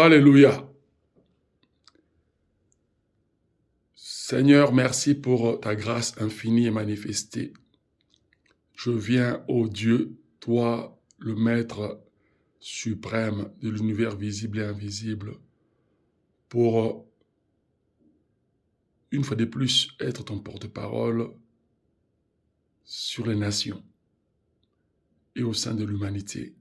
Alléluia. Seigneur, merci pour ta grâce infinie et manifestée. Je viens, ô Dieu, toi, le Maître suprême de l'univers visible et invisible, pour, une fois de plus, être ton porte-parole sur les nations et au sein de l'humanité.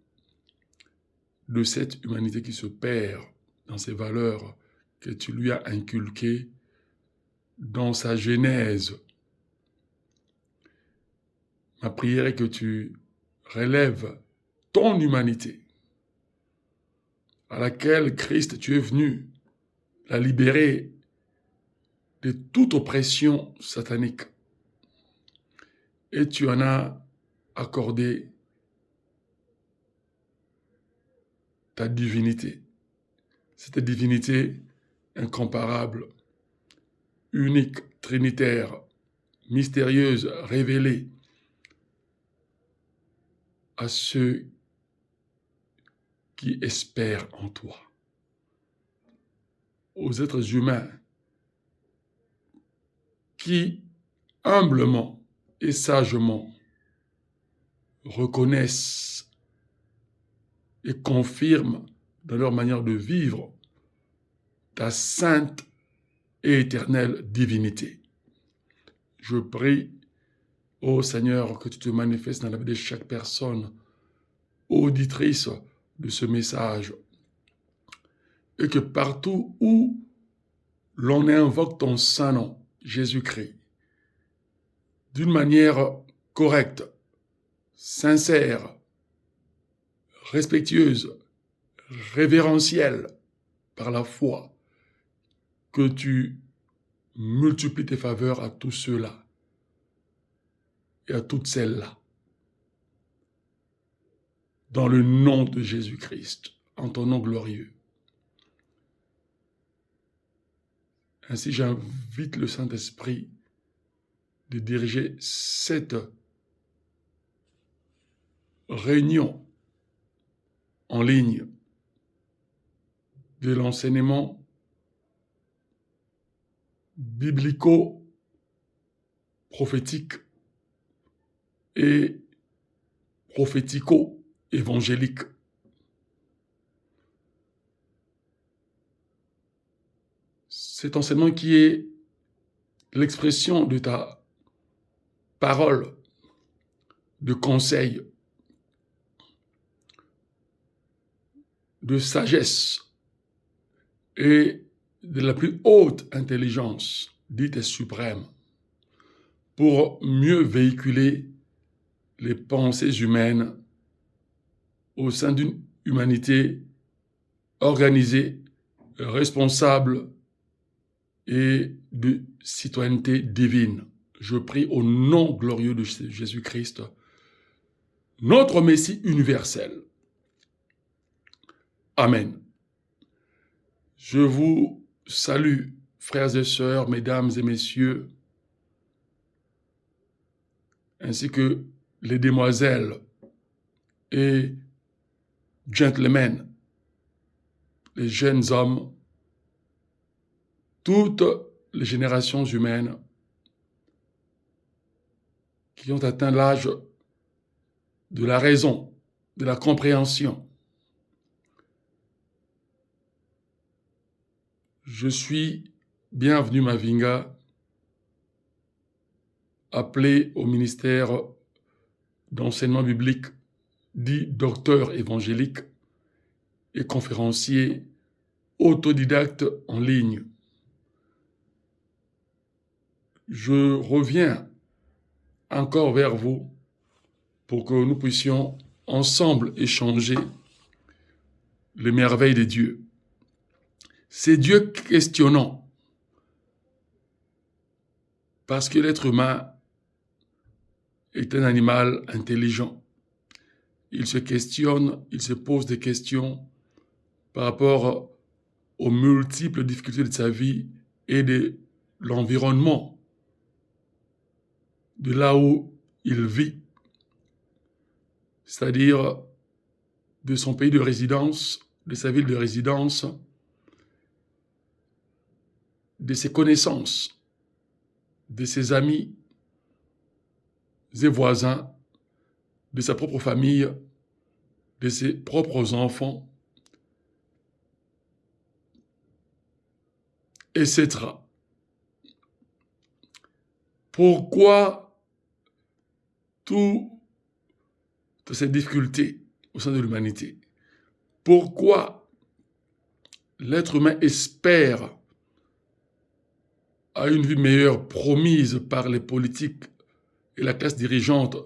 De cette humanité qui se perd dans ses valeurs que tu lui as inculquées dans sa genèse. Ma prière est que tu relèves ton humanité, à laquelle Christ, tu es venu la libérer de toute oppression satanique. Et tu en as accordé ta divinité. Cette divinité incomparable, unique, trinitaire, mystérieuse, révélée à ceux qui espèrent en toi, aux êtres humains qui humblement et sagement reconnaissent et confirment dans leur manière de vivre ta sainte et éternelle divinité. Je prie, ô Seigneur, que tu te manifestes dans la vie de chaque personne auditrice de ce message et que partout où l'on invoque ton saint nom, Jésus-Christ, d'une manière correcte, sincère, respectueuse, révérentielle, par la foi, que tu multiplies tes faveurs à tous ceux-là et à toutes celles-là. Dans le nom de Jésus-Christ, en ton nom glorieux. Ainsi, j'invite le Saint-Esprit de diriger cette réunion en ligne de l'enseignement biblico-prophétique et prophético-évangélique. Cet enseignement qui est l'expression de ta parole, de conseil, de sagesse et de la plus haute intelligence, dite et suprême, pour mieux véhiculer les pensées humaines au sein d'une humanité organisée, responsable et de citoyenneté divine. Je prie au nom glorieux de Jésus-Christ, notre Messie universel. Amen. Je vous salue, frères et sœurs, mesdames et messieurs, ainsi que les demoiselles et gentlemen, les jeunes hommes, toutes les générations humaines qui ont atteint l'âge de la raison, de la compréhension. Je suis Bienvenu Mavinga, appelé au ministère d'enseignement biblique, dit docteur évangélique et conférencier autodidacte en ligne. Je reviens encore vers vous pour que nous puissions ensemble échanger les merveilles de Dieu. C'est Dieu questionnant, parce que l'être humain est un animal intelligent. Il se questionne, il se pose des questions par rapport aux multiples difficultés de sa vie et de l'environnement, de là où il vit, c'est-à-dire de son pays de résidence, de sa ville de résidence, de ses connaissances, de ses amis et voisins, de sa propre famille, de ses propres enfants, etc. Pourquoi toutes ces difficultés au sein de l'humanité? Pourquoi l'être humain espère à une vie meilleure promise par les politiques et la classe dirigeante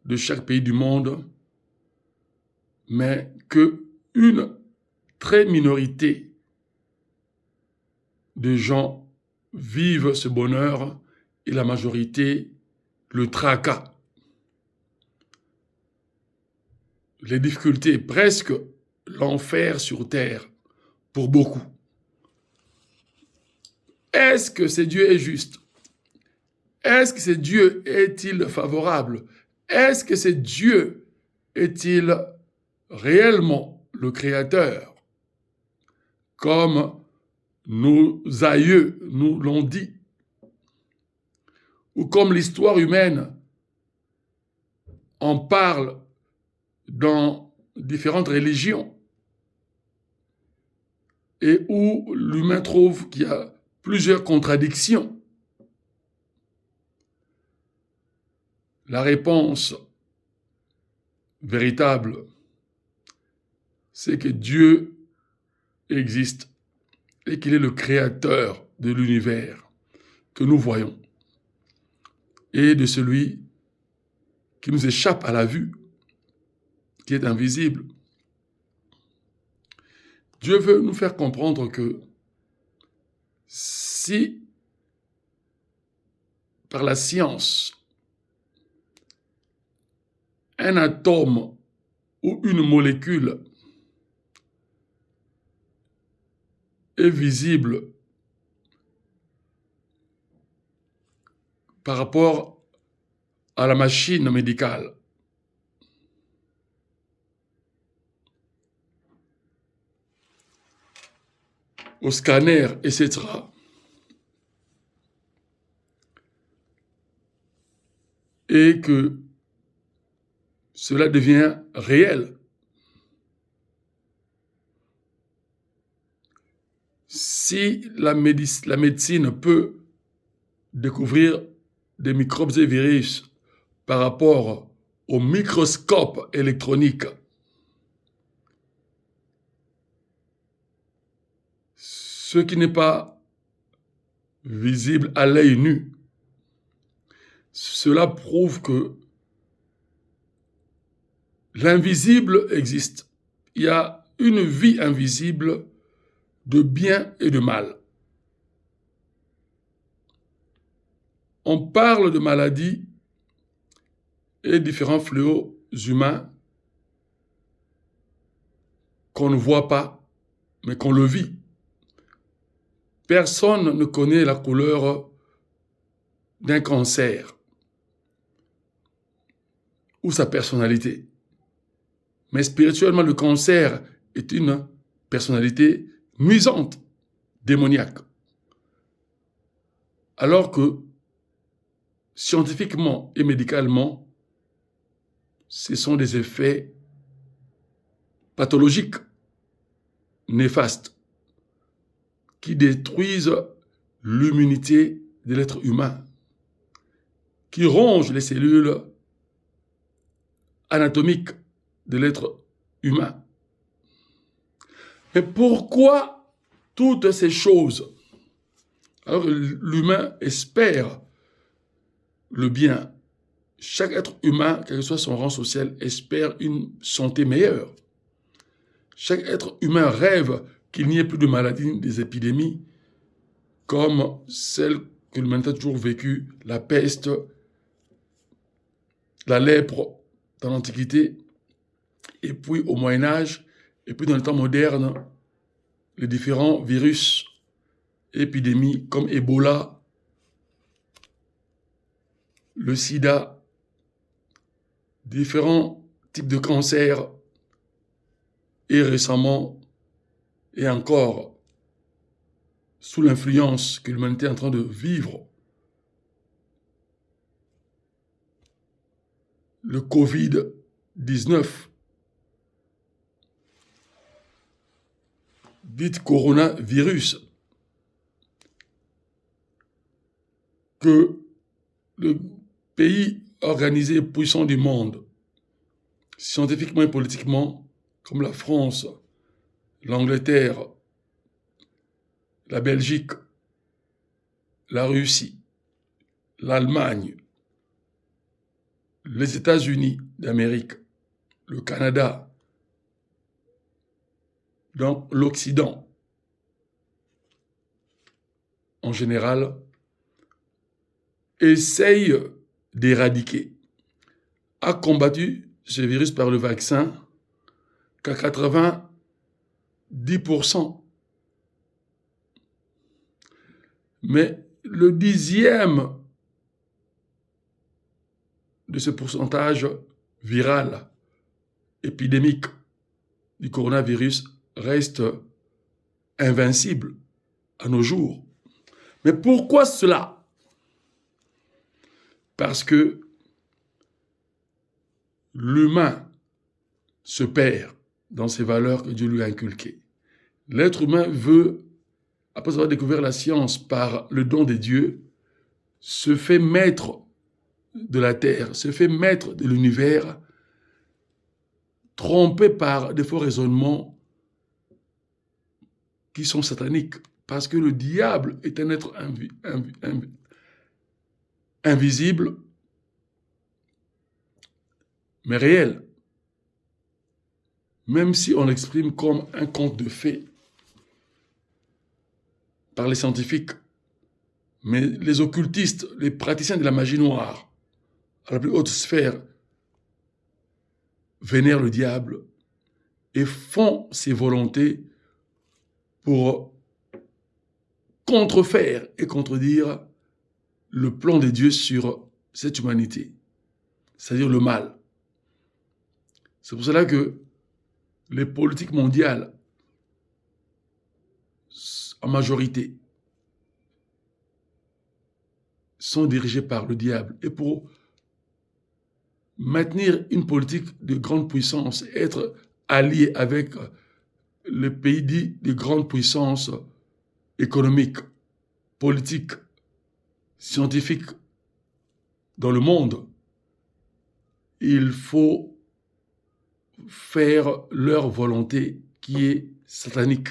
de chaque pays du monde, mais qu'une très minorité de gens vivent ce bonheur et la majorité le tracas. Les difficultés, presque l'enfer sur terre pour beaucoup. Est-ce que ce Dieu est juste? Est-ce que ce Dieu est-il favorable? Est-ce que ce Dieu est-il réellement le Créateur? Comme nos aïeux nous l'ont dit, ou comme l'histoire humaine en parle dans différentes religions, et où l'humain trouve qu'il y a plusieurs contradictions. La réponse véritable, c'est que Dieu existe et qu'il est le créateur de l'univers que nous voyons et de celui qui nous échappe à la vue, qui est invisible. Dieu veut nous faire comprendre que si, par la science, un atome ou une molécule est visible par rapport à la machine médicale, au scanner, etc., et que cela devient réel. Si la médecine peut découvrir des microbes et virus par rapport au microscope électronique, ce qui n'est pas visible à l'œil nu, cela prouve que l'invisible existe. Il y a une vie invisible de bien et de mal. On parle de maladies et différents fléaux humains qu'on ne voit pas, mais qu'on le vit. Personne ne connaît la couleur d'un cancer ou sa personnalité. Mais spirituellement, le cancer est une personnalité nuisante, démoniaque. Alors que, scientifiquement et médicalement, ce sont des effets pathologiques, néfastes, qui détruisent l'immunité de l'être humain, qui rongent les cellules anatomiques de l'être humain. Mais pourquoi toutes ces choses? Alors l'humain espère le bien. Chaque être humain, quel que soit son rang social, espère une santé meilleure. Chaque être humain rêve qu'il n'y ait plus de maladies, des épidémies, comme celles que l'humanité a toujours vécues, la peste, la lèpre dans l'Antiquité, et puis au Moyen-Âge, et puis dans le temps moderne, les différents virus, épidémies comme Ebola, le sida, différents types de cancers, et récemment, et encore, sous l'influence que l'humanité est en train de vivre, le Covid-19, dit coronavirus, que le pays organisé et puissant du monde, scientifiquement et politiquement, comme la France, l'Angleterre, la Belgique, la Russie, l'Allemagne, les États-Unis d'Amérique, le Canada, donc l'Occident, en général, essaye d'éradiquer, a combattu ce virus par le vaccin qu'à 90%. Mais le 10e de ce pourcentage viral, épidémique du coronavirus reste invincible à nos jours. Mais pourquoi cela? Parce que l'humain se perd dans ses valeurs que Dieu lui a inculquées. L'être humain veut, après avoir découvert la science par le don de Dieu, se fait maître de la terre, se fait maître de l'univers, trompé par des faux raisonnements qui sont sataniques. Parce que le diable est un être invisible, mais réel. Même si on l'exprime comme un conte de fées par les scientifiques, mais les occultistes, les praticiens de la magie noire, à la plus haute sphère, vénèrent le diable et font ses volontés pour contrefaire et contredire le plan de Dieu sur cette humanité, c'est-à-dire le mal. C'est pour cela que les politiques mondiales, en majorité, sont dirigées par le diable. Et pour maintenir une politique de grande puissance, être allié avec les pays dits de grande puissance économique, politique, scientifique dans le monde, il faut faire leur volonté qui est satanique.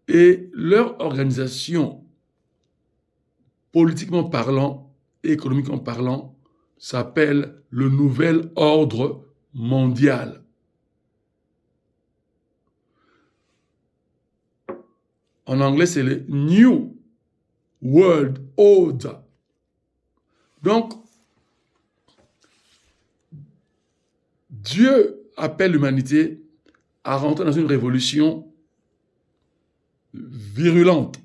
Et leur organisation, politiquement parlant et économiquement parlant, s'appelle le Nouvel Ordre Mondial. En anglais, c'est le New World Order. Donc, Dieu appelle l'humanité à rentrer dans une révolution virulente,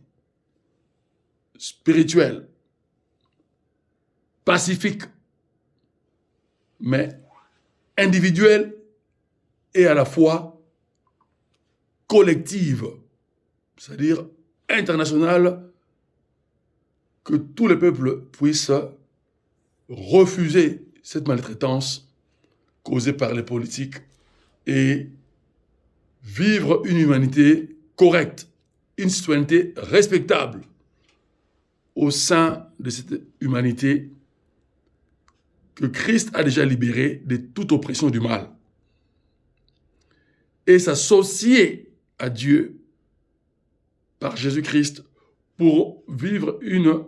spirituelle, pacifique, mais individuelle et à la fois collective, c'est-à-dire internationale, que tous les peuples puissent refuser cette maltraitance causée par les politiques et vivre une humanité correcte, une citoyenneté respectable au sein de cette humanité que Christ a déjà libérée de toute oppression du mal et s'associer à Dieu par Jésus-Christ pour vivre une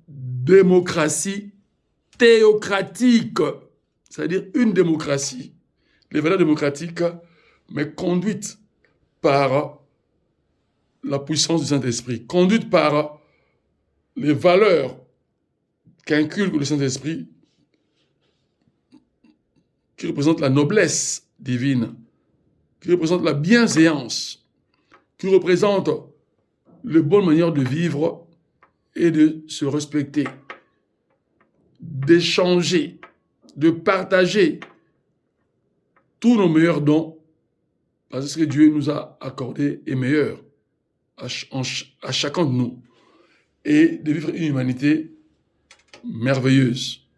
démocratie théocratique, c'est-à-dire une démocratie, les valeurs démocratiques, mais conduite par la puissance du Saint-Esprit, conduite par les valeurs qu'inculque le Saint-Esprit, qui représentent la noblesse divine, qui représentent la bienséance, qui représentent les bonnes manières de vivre et de se respecter, d'échanger, de partager tous nos meilleurs dons parce que ce que Dieu nous a accordé est meilleur à chacun de nous, et de vivre une humanité merveilleuse.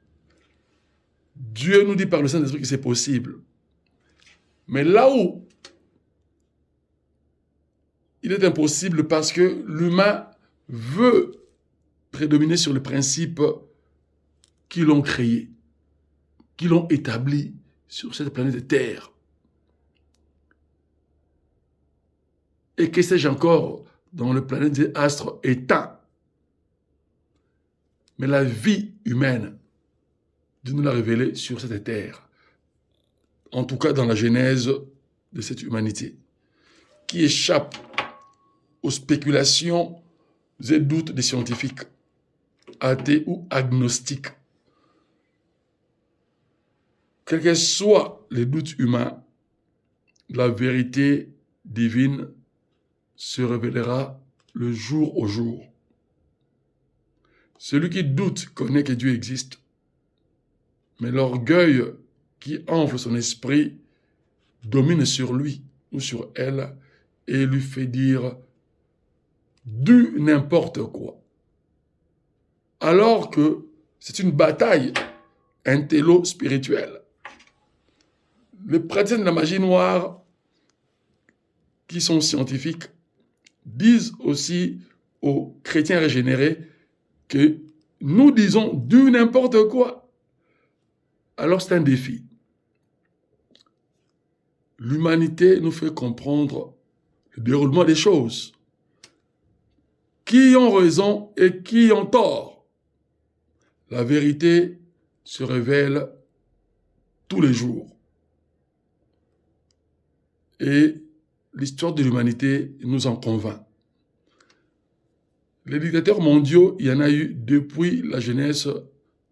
Dieu nous dit par le Saint-Esprit que c'est possible. Mais là où il est impossible, parce que l'humain veut prédominer sur les principes qui l'ont créé, qui l'ont établi sur cette planète Terre. Et que sais-je encore dans le planète des astres éteints. Mais la vie humaine, Dieu nous l'a révélée sur cette terre. En tout cas, dans la genèse de cette humanité, qui échappe aux spéculations et doutes des scientifiques, athées ou agnostiques. Quels que soient les doutes humains, la vérité divine se révélera le jour au jour. Celui qui doute connaît que Dieu existe, mais l'orgueil qui enfle son esprit domine sur lui ou sur elle et lui fait dire du n'importe quoi. Alors que c'est une bataille intello-spirituelle. Les praticiens de la magie noire, qui sont scientifiques, disent aussi aux chrétiens régénérés que nous disons du n'importe quoi. Alors c'est un défi. L'humanité nous fait comprendre le déroulement des choses. Qui ont raison et qui ont tort. La vérité se révèle tous les jours. Et l'histoire de l'humanité nous en convainc. Les dictateurs mondiaux, il y en a eu depuis la jeunesse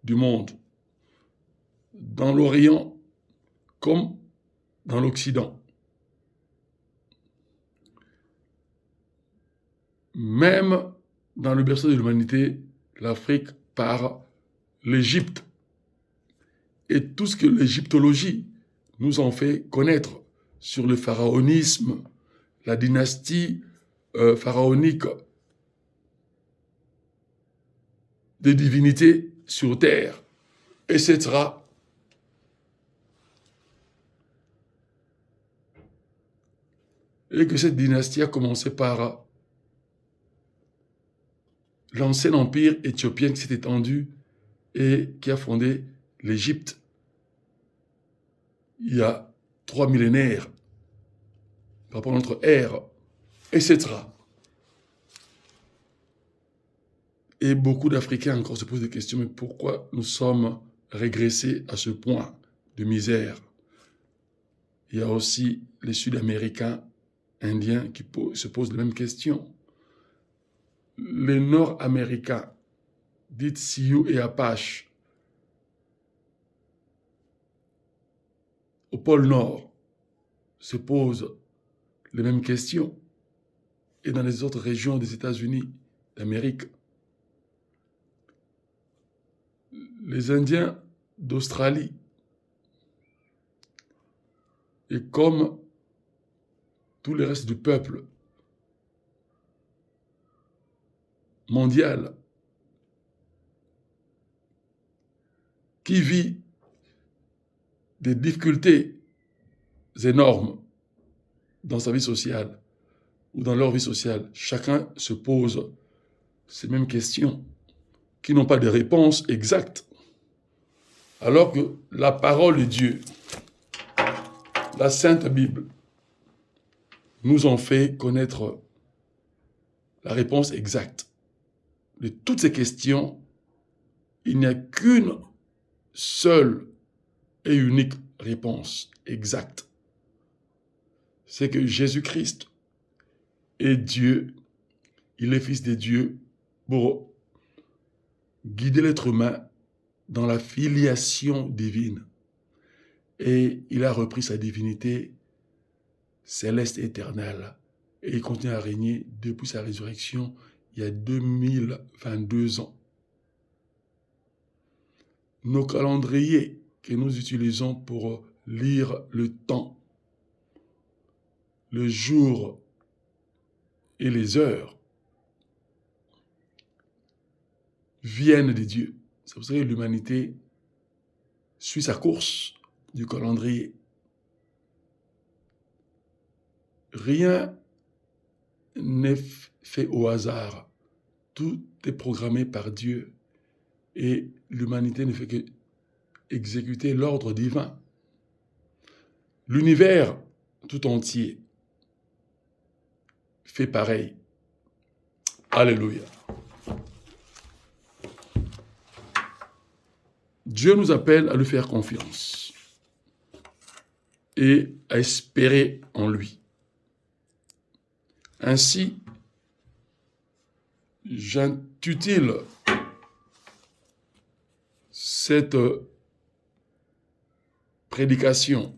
du monde, dans l'Orient comme dans l'Occident. Même dans le berceau de l'humanité, l'Afrique, par l'Égypte. Et tout ce que l'égyptologie nous en fait connaître sur le pharaonisme, la dynastie pharaonique des divinités sur terre, etc. Et que cette dynastie a commencé par l'ancien empire éthiopien qui s'est étendu et qui a fondé l'Égypte il y a 3 millénaires, par rapport à notre ère, etc. Et beaucoup d'Africains encore se posent des questions, mais pourquoi nous sommes régressés à ce point de misère? Il y a aussi les Sud-Américains, Indiens, qui se posent les mêmes questions. Les Nord-Américains, dits Sioux et Apaches, au pôle Nord, se posent les mêmes questions. Et dans les autres régions des États-Unis d'Amérique, les Indiens d'Australie, et comme tout le reste du peuple mondial qui vit des difficultés énormes dans sa vie sociale ou dans leur vie sociale, chacun se pose ces mêmes questions qui n'ont pas de réponse exacte. Alors que la parole de Dieu, la Sainte Bible, nous ont fait connaître la réponse exacte. De toutes ces questions, il n'y a qu'une seule et unique réponse exacte. C'est que Jésus-Christ est Dieu, il est Fils de Dieu pour guider l'être humain dans la filiation divine. Et il a repris sa divinité céleste et éternelle. Et il continue à régner depuis sa résurrection il y a 2022 ans. Nos calendriers que nous utilisons pour lire le temps le jour et les heures viennent de Dieu. C'est pour ça que l'humanité suit sa course du calendrier. Rien n'est fait au hasard. Tout est programmé par Dieu et l'humanité ne fait que exécuter l'ordre divin. L'univers tout entier fait pareil. Alléluia. Dieu nous appelle à lui faire confiance et à espérer en lui. Ainsi, j'intitule cette prédication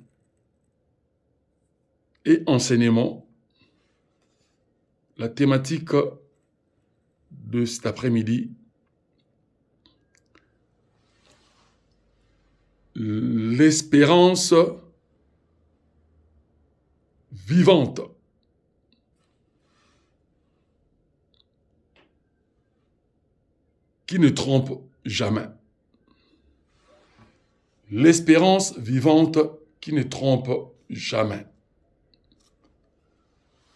et enseignement, la thématique de cet après-midi, l'espérance vivante. Qui ne trompe jamais. L'espérance vivante qui ne trompe jamais.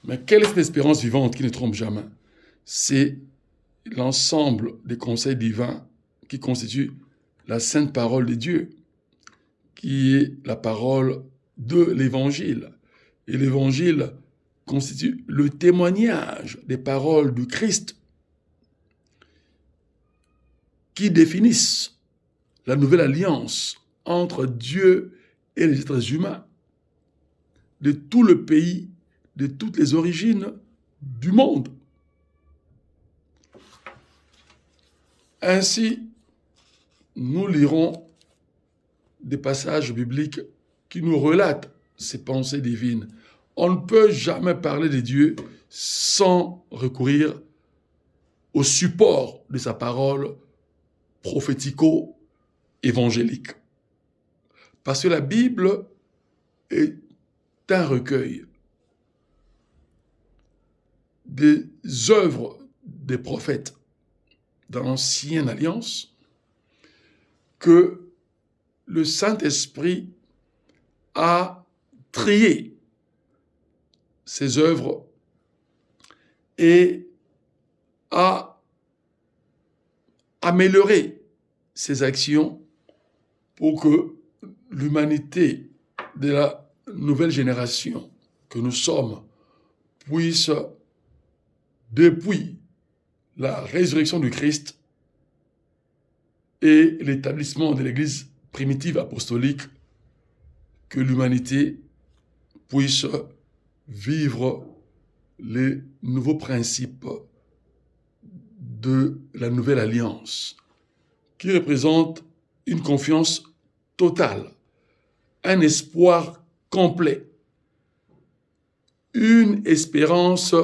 Mais quelle est cette espérance vivante qui ne trompe jamais? C'est l'ensemble des conseils divins qui constituent la sainte parole de Dieu, qui est la parole de l'Évangile. Et l'Évangile constitue le témoignage des paroles du Christ qui définissent la nouvelle alliance entre Dieu et les êtres humains de tout le pays, de toutes les origines du monde. Ainsi, nous lirons des passages bibliques qui nous relatent ces pensées divines. On ne peut jamais parler de Dieu sans recourir au support de sa parole prophético-évangélique. Parce que la Bible est un recueil des œuvres des prophètes dans l'Ancienne Alliance que le Saint-Esprit a trié ces œuvres et a amélioré ses actions pour que l'humanité de la nouvelle génération que nous sommes puisse, depuis la résurrection du Christ et l'établissement de l'Église primitive apostolique, que l'humanité puisse vivre les nouveaux principes de la nouvelle alliance, qui représente une confiance totale, un espoir complet, une espérance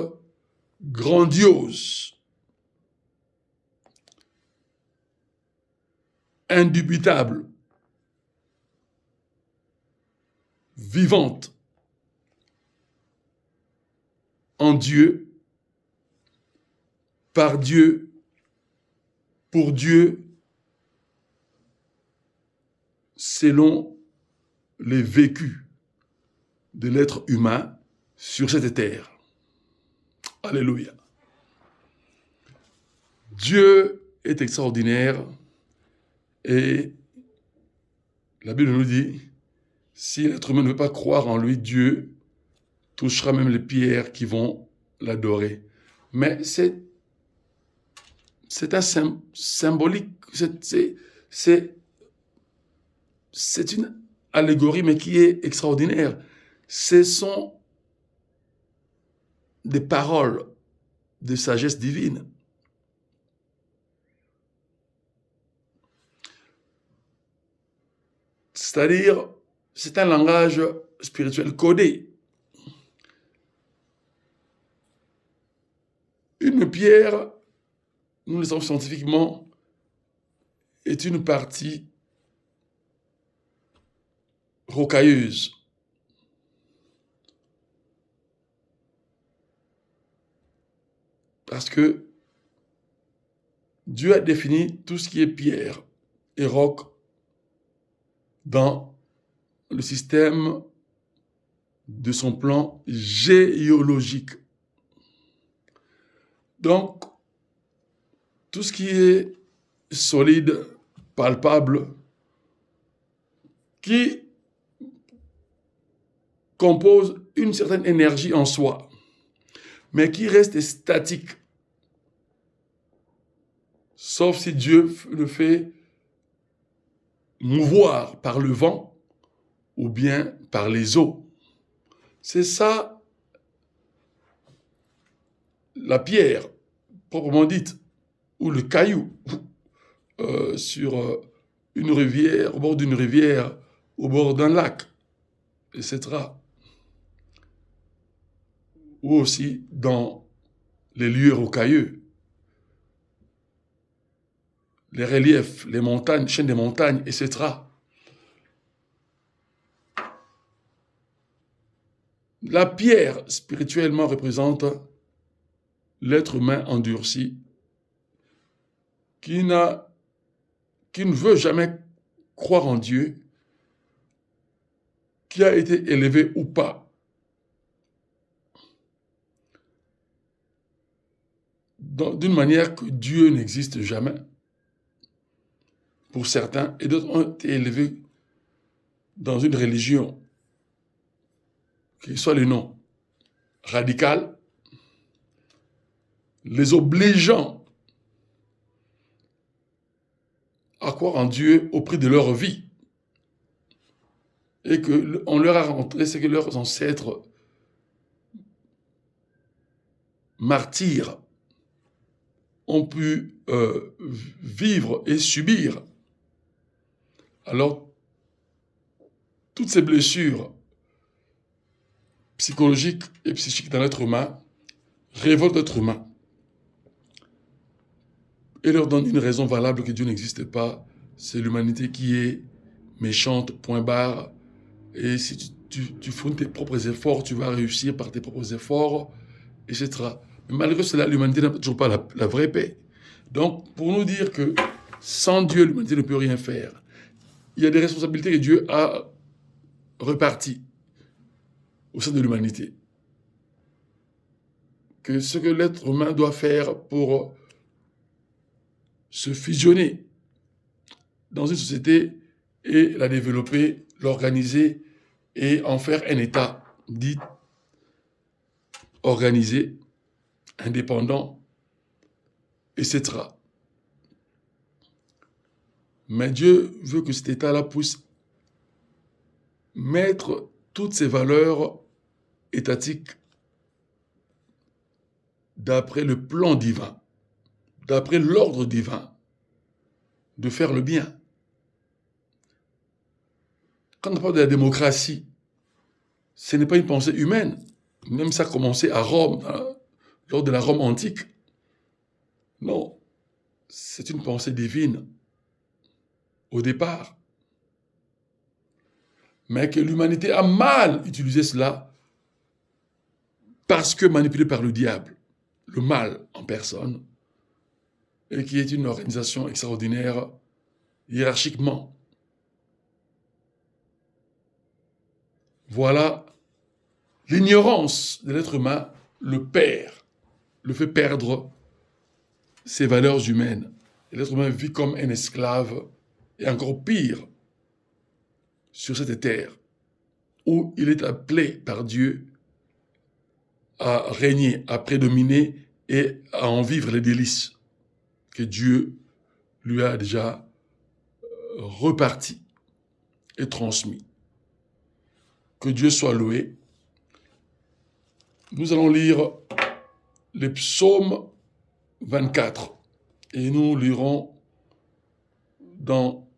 grandiose, indubitable, vivante en Dieu, par Dieu, pour Dieu, selon les vécus de l'être humain sur cette terre. Alléluia. Dieu est extraordinaire et la Bible nous dit, si l'être humain ne veut pas croire en lui, Dieu touchera même les pierres qui vont l'adorer. Mais c'est un symbolique, c'est une allégorie, mais qui est extraordinaire. Ce sont des paroles de sagesse divine. C'est-à-dire, c'est un langage spirituel codé. Une pierre, nous le savons scientifiquement, est une partie rocailleuse. Parce que Dieu a défini tout ce qui est pierre et roc dans le système de son plan géologique. Donc, tout ce qui est solide, palpable, qui compose une certaine énergie en soi, mais qui reste statique, sauf si Dieu le fait mouvoir par le vent ou bien par les eaux. C'est ça, la pierre, proprement dite, ou le caillou sur une rivière, au bord d'une rivière, au bord d'un lac, etc. Ou aussi dans les lieux rocailleux, les reliefs, les montagnes, chaînes des montagnes, etc. La pierre, spirituellement, représente l'être humain endurci qui ne veut jamais croire en Dieu, qui a été élevé ou pas. D'une manière que Dieu n'existe jamais, pour certains, et d'autres ont été élevés dans une religion, qu'il soit le nom radical, les obligeant à croire en Dieu au prix de leur vie. Et qu'on leur a montré ce que leurs ancêtres martyrs ont pu vivre et subir. Alors, toutes ces blessures psychologiques et psychiques dans l'être humain révoltent l'être humain et leur donnent une raison valable que Dieu n'existe pas. C'est l'humanité qui est méchante, point barre. Et si tu fournis tes propres efforts, tu vas réussir par tes propres efforts, etc. Mais malgré cela, l'humanité n'a toujours pas la vraie paix. Donc, pour nous dire que sans Dieu, l'humanité ne peut rien faire, il y a des responsabilités que Dieu a reparties au sein de l'humanité. Que ce que l'être humain doit faire pour se fusionner dans une société et la développer, l'organiser et en faire un État dit organisé, indépendant, etc. Mais Dieu veut que cet État-là puisse mettre toutes ces valeurs étatiques d'après le plan divin, d'après l'ordre divin, de faire le bien. Quand on parle de la démocratie, ce n'est pas une pensée humaine. Même ça a commencé à Rome, lors de la Rome antique. Non, c'est une pensée divine au départ. Mais que l'humanité a mal utilisé cela parce que manipulée par le diable, le mal en personne, et qui est une organisation extraordinaire hiérarchiquement. Voilà, l'ignorance de l'être humain le perd, le fait perdre ses valeurs humaines. Et l'être humain vit comme un esclave, et encore pire, sur cette terre, où il est appelé par Dieu à régner, à prédominer et à en vivre les délices que Dieu lui a déjà repartis et transmis. Que Dieu soit loué. Nous allons lire les psaumes 24 et nous lirons dans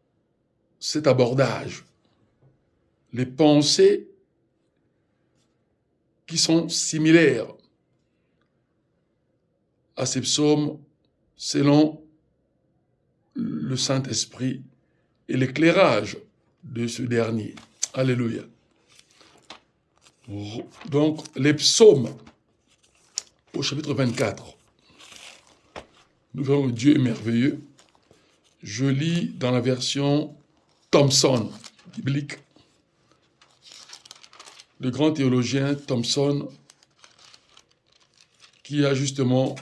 cet abordage les pensées qui sont similaires à ces psaumes selon le Saint-Esprit et l'éclairage de ce dernier. Alléluia. Donc, les psaumes au chapitre 24. nous verrons que Dieu est merveilleux. Je lis dans la version Thompson, biblique. Le grand théologien Thompson, qui a justement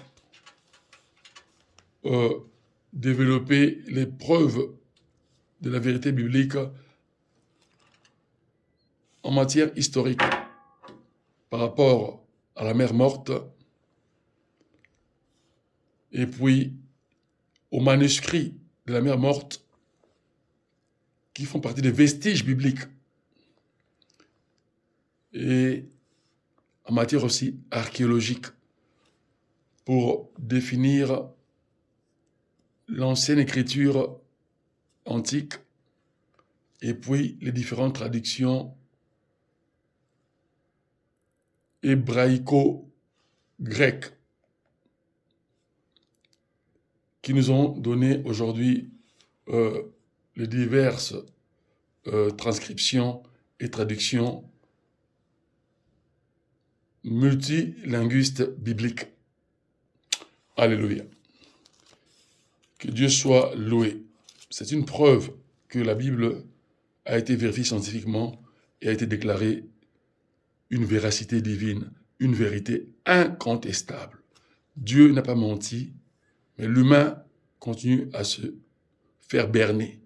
développé les preuves de la vérité biblique en matière historique par rapport à la mer morte et puis aux manuscrits de la mer morte qui font partie des vestiges bibliques et en matière aussi archéologique pour définir l'ancienne écriture antique et puis les différentes traductions hébraïco-grecques qui nous ont donné aujourd'hui les diverses transcriptions et traductions multilinguistes bibliques. Alléluia. Que Dieu soit loué. C'est une preuve que la Bible a été vérifiée scientifiquement et a été déclarée une véracité divine, une vérité incontestable. Dieu n'a pas menti, mais l'humain continue à se faire berner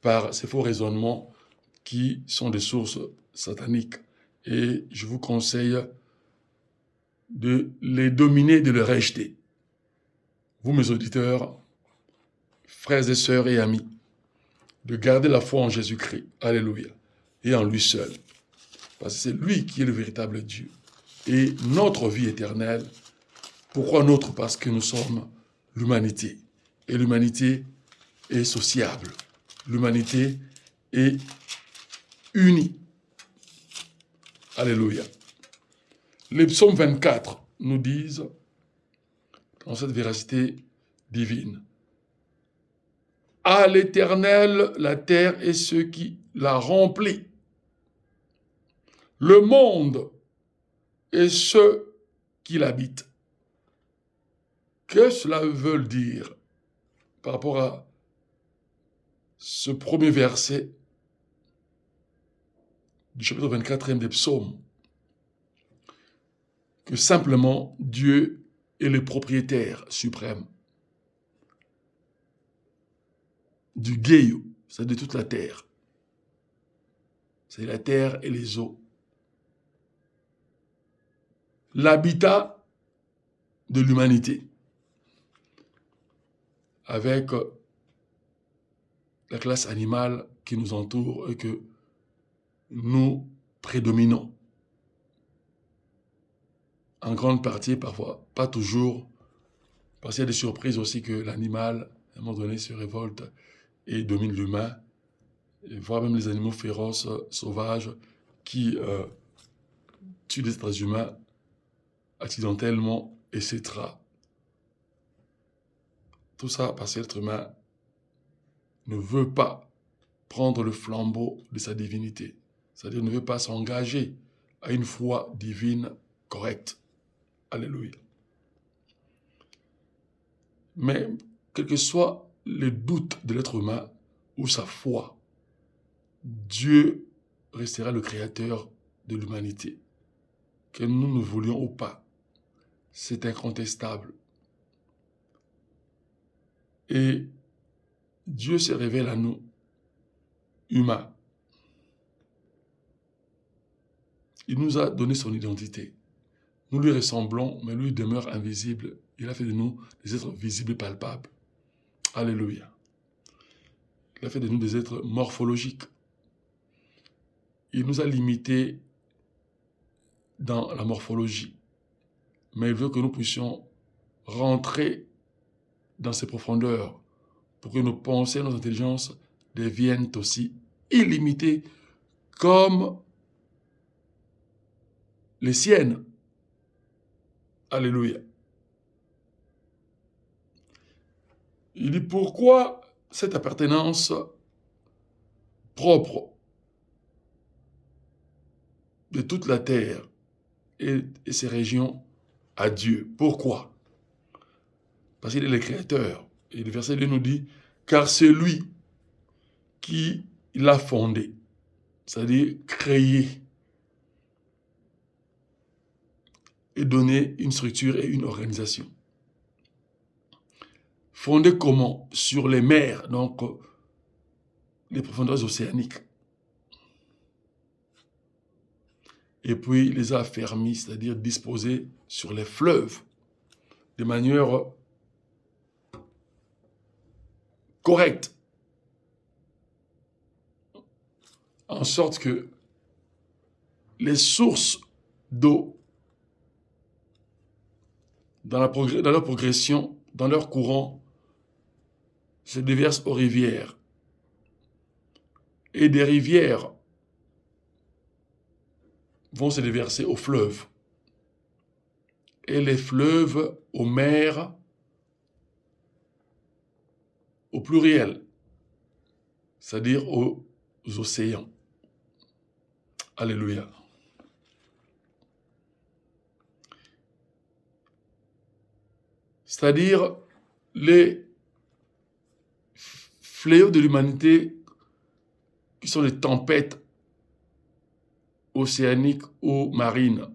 par ces faux raisonnements qui sont des sources sataniques. Et je vous conseille de les dominer, de les rejeter. Vous, mes auditeurs, frères et sœurs et amis, de garder la foi en Jésus-Christ, alléluia, et en lui seul. Parce que c'est lui qui est le véritable Dieu. Et notre vie éternelle, pourquoi notre? Parce que nous sommes l'humanité. Et l'humanité est sociable. L'humanité est unie. Alléluia. Les psaumes 24 nous disent, dans cette véracité divine, à l'Éternel la terre et ceux qui la remplissent, le monde et ceux qui l'habitent. Que cela veut dire par rapport à ce premier verset du chapitre 24e des psaumes? Que simplement Dieu est le propriétaire suprême du Guéou, c'est-à-dire de toute la terre. C'est la terre et les eaux. L'habitat de l'humanité, avec la classe animale qui nous entoure et que nous prédominons. En grande partie, parfois, pas toujours, parce qu'il y a des surprises aussi que l'animal, à un moment donné, se révolte et domine l'humain, voire même les animaux féroces, sauvages, qui tuent des êtres humains accidentellement, etc. Tout ça parce que l'être humain ne veut pas prendre le flambeau de sa divinité. C'est-à-dire ne veut pas s'engager à une foi divine correcte. Alléluia. Mais quel que soit le doute de l'être humain ou sa foi, Dieu restera le créateur de l'humanité. Que nous ne voulions ou pas, c'est incontestable. Et Dieu se révèle à nous, humains. Il nous a donné son identité. Nous lui ressemblons, mais lui demeure invisible. Il a fait de nous des êtres visibles et palpables. Alléluia. Il a fait de nous des êtres morphologiques. Il nous a limités dans la morphologie. Mais il veut que nous puissions rentrer dans ses profondeurs pour que nos pensées, nos intelligences deviennent aussi illimitées comme les siennes. Alléluia. Il dit pourquoi cette appartenance propre de toute la terre et ses régions à Dieu. Pourquoi? parce qu'il est le créateur. Et le verset 2 nous dit, car c'est lui qui l'a fondé, c'est-à-dire créé et donné une structure et une organisation. Fondé comment? Sur les mers, donc les profondeurs océaniques. Et puis les a affermis, c'est-à-dire disposés sur les fleuves de manière correcte, en sorte que les sources d'eau, dans leur progression, dans leur courant, se déversent aux rivières. Et des rivières vont se déverser aux fleuves. Et les fleuves aux mers, au pluriel, c'est-à-dire aux océans. Alléluia. C'est-à-dire les fléaux de l'humanité qui sont les tempêtes océaniques ou marines,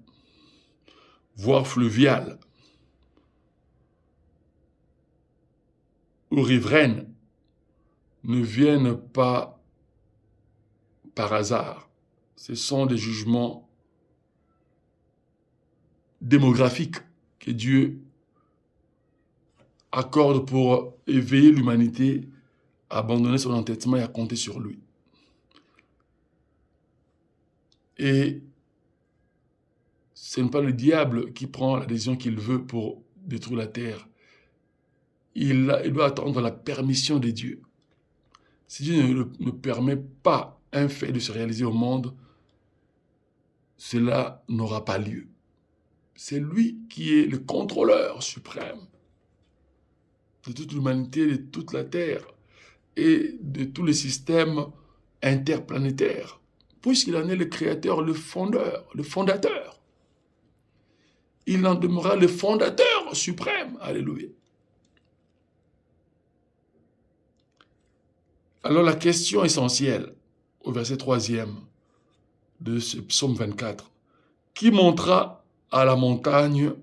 voire fluviales, ou riveraines, ne viennent pas par hasard. Ce sont des jugements démographiques que Dieu accorde pour éveiller l'humanité à abandonner son entêtement et à compter sur lui. Et ce n'est pas le diable qui prend la décision qu'il veut pour détruire la terre. Il doit attendre la permission de Dieu. Si Dieu ne permet pas un fait de se réaliser au monde, cela n'aura pas lieu. C'est lui qui est le contrôleur suprême de toute l'humanité, de toute la terre et de tous les systèmes interplanétaires, puisqu'il en est le créateur, le fondeur, le fondateur. Il en demeurera le fondateur suprême. Alléluia. Alors la question essentielle, au verset 3e de ce psaume 24, qui montera à la montagne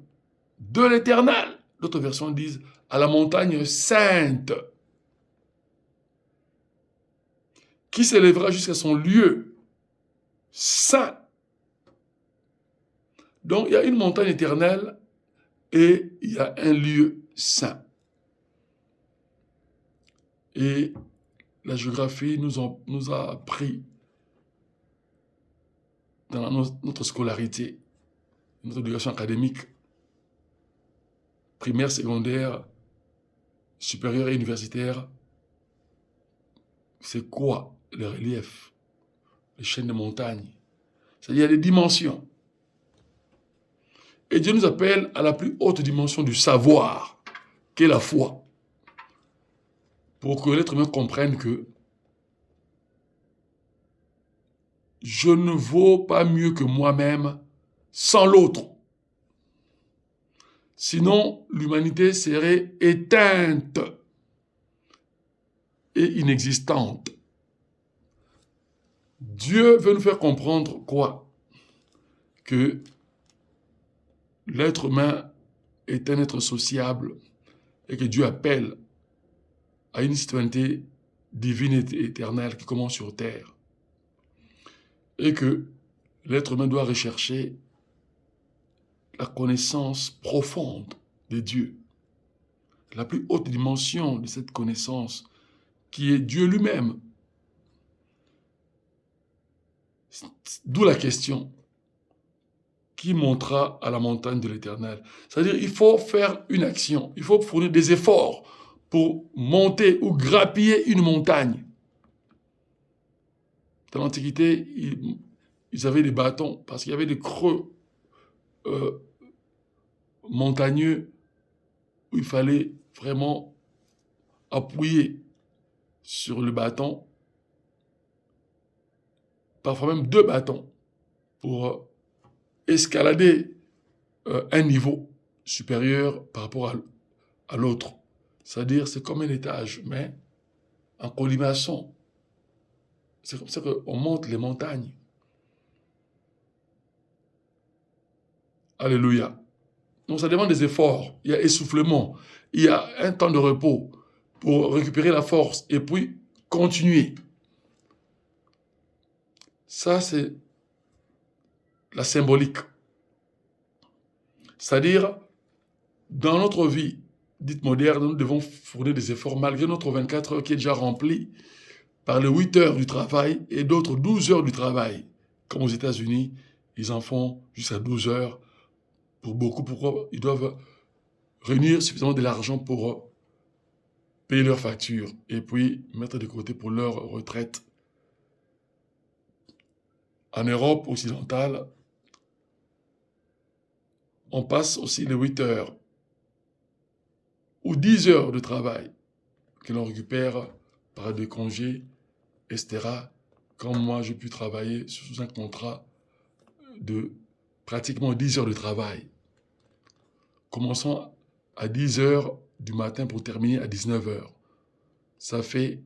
de l'Éternel. D'autres versions disent à la montagne sainte, qui s'élèvera jusqu'à son lieu saint. Donc il y a une montagne éternelle et il y a un lieu saint. Et la géographie nous a appris dans notre scolarité, notre éducation académique, primaire, secondaire, supérieure et universitaire, c'est quoi le relief, les chaînes de montagnes? C'est-à-dire il y a des dimensions. Et Dieu nous appelle à la plus haute dimension du savoir, qu'est la foi, pour que l'être humain comprenne que je ne vaux pas mieux que moi-même sans l'autre. Sinon, l'humanité serait éteinte et inexistante. Dieu veut nous faire comprendre quoi? Que l'être humain est un être sociable et que Dieu appelle à une citoyenneté divine et éternelle qui commence sur terre. Et que l'être humain doit rechercher la connaissance profonde de Dieu. La plus haute dimension de cette connaissance qui est Dieu lui-même. D'où la question, qui montera à la montagne de l'Éternel? C'est-à-dire il faut faire une action, il faut fournir des efforts pour monter ou grappiller une montagne. Dans l'Antiquité, ils avaient des bâtons parce qu'il y avait des creux montagneux où il fallait vraiment appuyer sur le bâton, parfois même 2 bâtons, pour escalader un niveau supérieur par rapport à l'autre. C'est-à-dire, c'est comme un étage, mais en colimaçon. C'est comme ça qu'on monte les montagnes. Alléluia. Donc ça demande des efforts. Il y a essoufflement. Il y a un temps de repos pour récupérer la force et puis continuer. Ça, c'est la symbolique. C'est-à-dire, dans notre vie dite moderne, nous devons fournir des efforts malgré notre 24 heures qui est déjà remplie par les 8 heures du travail et d'autres 12 heures du travail. Comme aux États-Unis, ils en font jusqu'à 12 heures. Pour beaucoup, pourquoi ils doivent réunir suffisamment de l'argent pour payer leurs factures et puis mettre de côté pour leur retraite. En Europe occidentale, on passe aussi les 8 heures ou 10 heures de travail que l'on récupère par des congés, etc. Comme moi, j'ai pu travailler sous un contrat de pratiquement 10 heures de travail. Commençons à 10 heures du matin pour terminer à 19 heures. Ça fait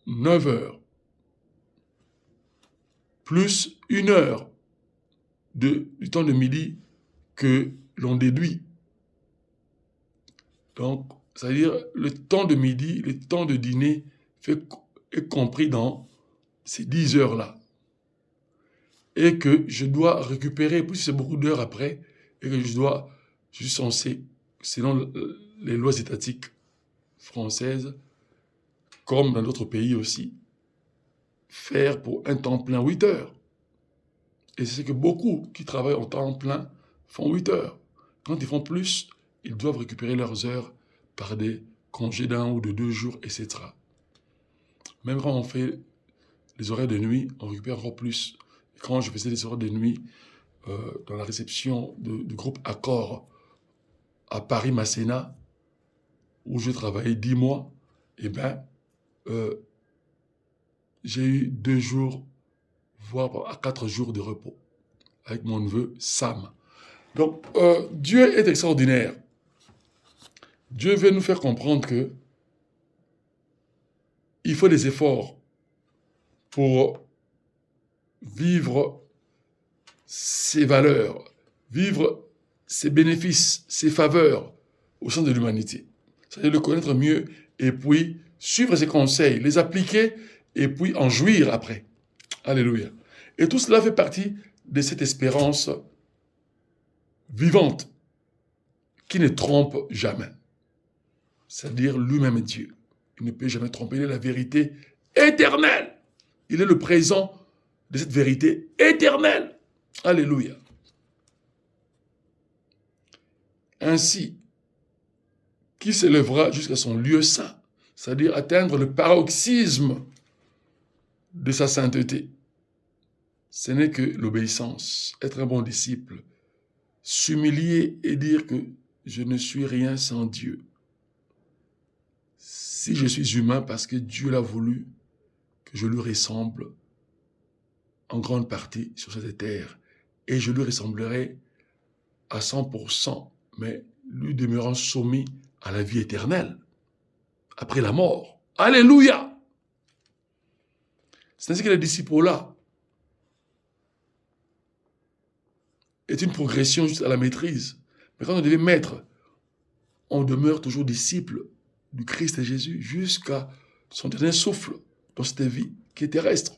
9 heures. Plus 1 heure du temps de midi que l'on déduit. Donc, c'est-à-dire le temps de midi, le temps de dîner est compris dans ces 10 heures-là. Et que je dois récupérer, plus c'est beaucoup d'heures après, et que je suis censé, selon les lois étatiques françaises, comme dans d'autres pays aussi, faire pour un temps plein 8 heures. Et c'est ce que beaucoup qui travaillent en temps plein font 8 heures. Quand ils font plus, ils doivent récupérer leurs heures par des congés d'1 ou de 2 jours, etc. Même quand on fait les horaires de nuit, on récupère encore plus. Et quand je faisais les horaires de nuit dans la réception du groupe Accor à Paris-Masséna, où j'ai travaillé 10 mois, eh bien, j'ai eu 2 jours, voire 4 jours de repos avec mon neveu Sam. Donc, Dieu est extraordinaire. Dieu veut nous faire comprendre que il faut des efforts pour vivre ses valeurs, vivre ses bénéfices, ses faveurs au sein de l'humanité. C'est-à-dire le connaître mieux et puis suivre ses conseils, les appliquer et puis en jouir après. Alléluia. Et tout cela fait partie de cette espérance vivante qui ne trompe jamais. C'est-à-dire lui-même est Dieu. Il ne peut jamais tromper. Il est la vérité éternelle. Il est le présent de cette vérité éternelle. Alléluia. Ainsi, qui s'élèvera jusqu'à son lieu saint, c'est-à-dire atteindre le paroxysme de sa sainteté. Ce n'est que l'obéissance, être un bon disciple, s'humilier et dire que je ne suis rien sans Dieu. Si je suis humain parce que Dieu l'a voulu, que je lui ressemble en grande partie sur cette terre, et je lui ressemblerai à 100%, mais lui demeurant soumis à la vie éternelle, après la mort. Alléluia! C'est ainsi que les disciples-là est une progression juste à la maîtrise. Mais quand on devient maître, on demeure toujours disciple du Christ et Jésus jusqu'à son dernier souffle dans cette vie qui est terrestre.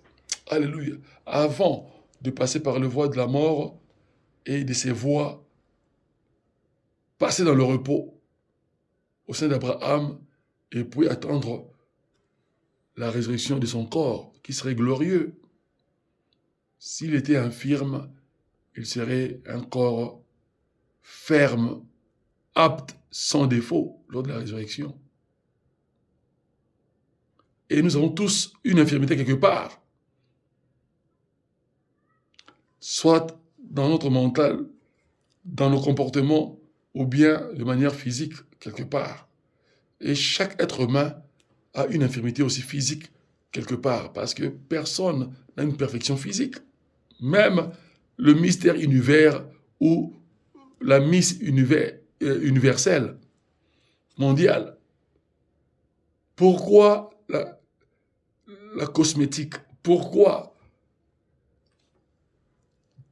Alléluia. Avant de passer par le voie de la mort et de ces voies, passer dans le repos au sein d'Abraham et puis attendre la résurrection de son corps qui serait glorieux. S'il était infirme, il serait un corps ferme, apte, sans défaut lors de la résurrection. Et nous avons tous une infirmité quelque part. Soit dans notre mental, dans nos comportements, ou bien de manière physique, quelque part. Et chaque être humain a une infirmité aussi physique, quelque part, parce que personne n'a une perfection physique. Même le mystère univers ou la Miss Univers universelle, mondiale. Pourquoi la cosmétique? Pourquoi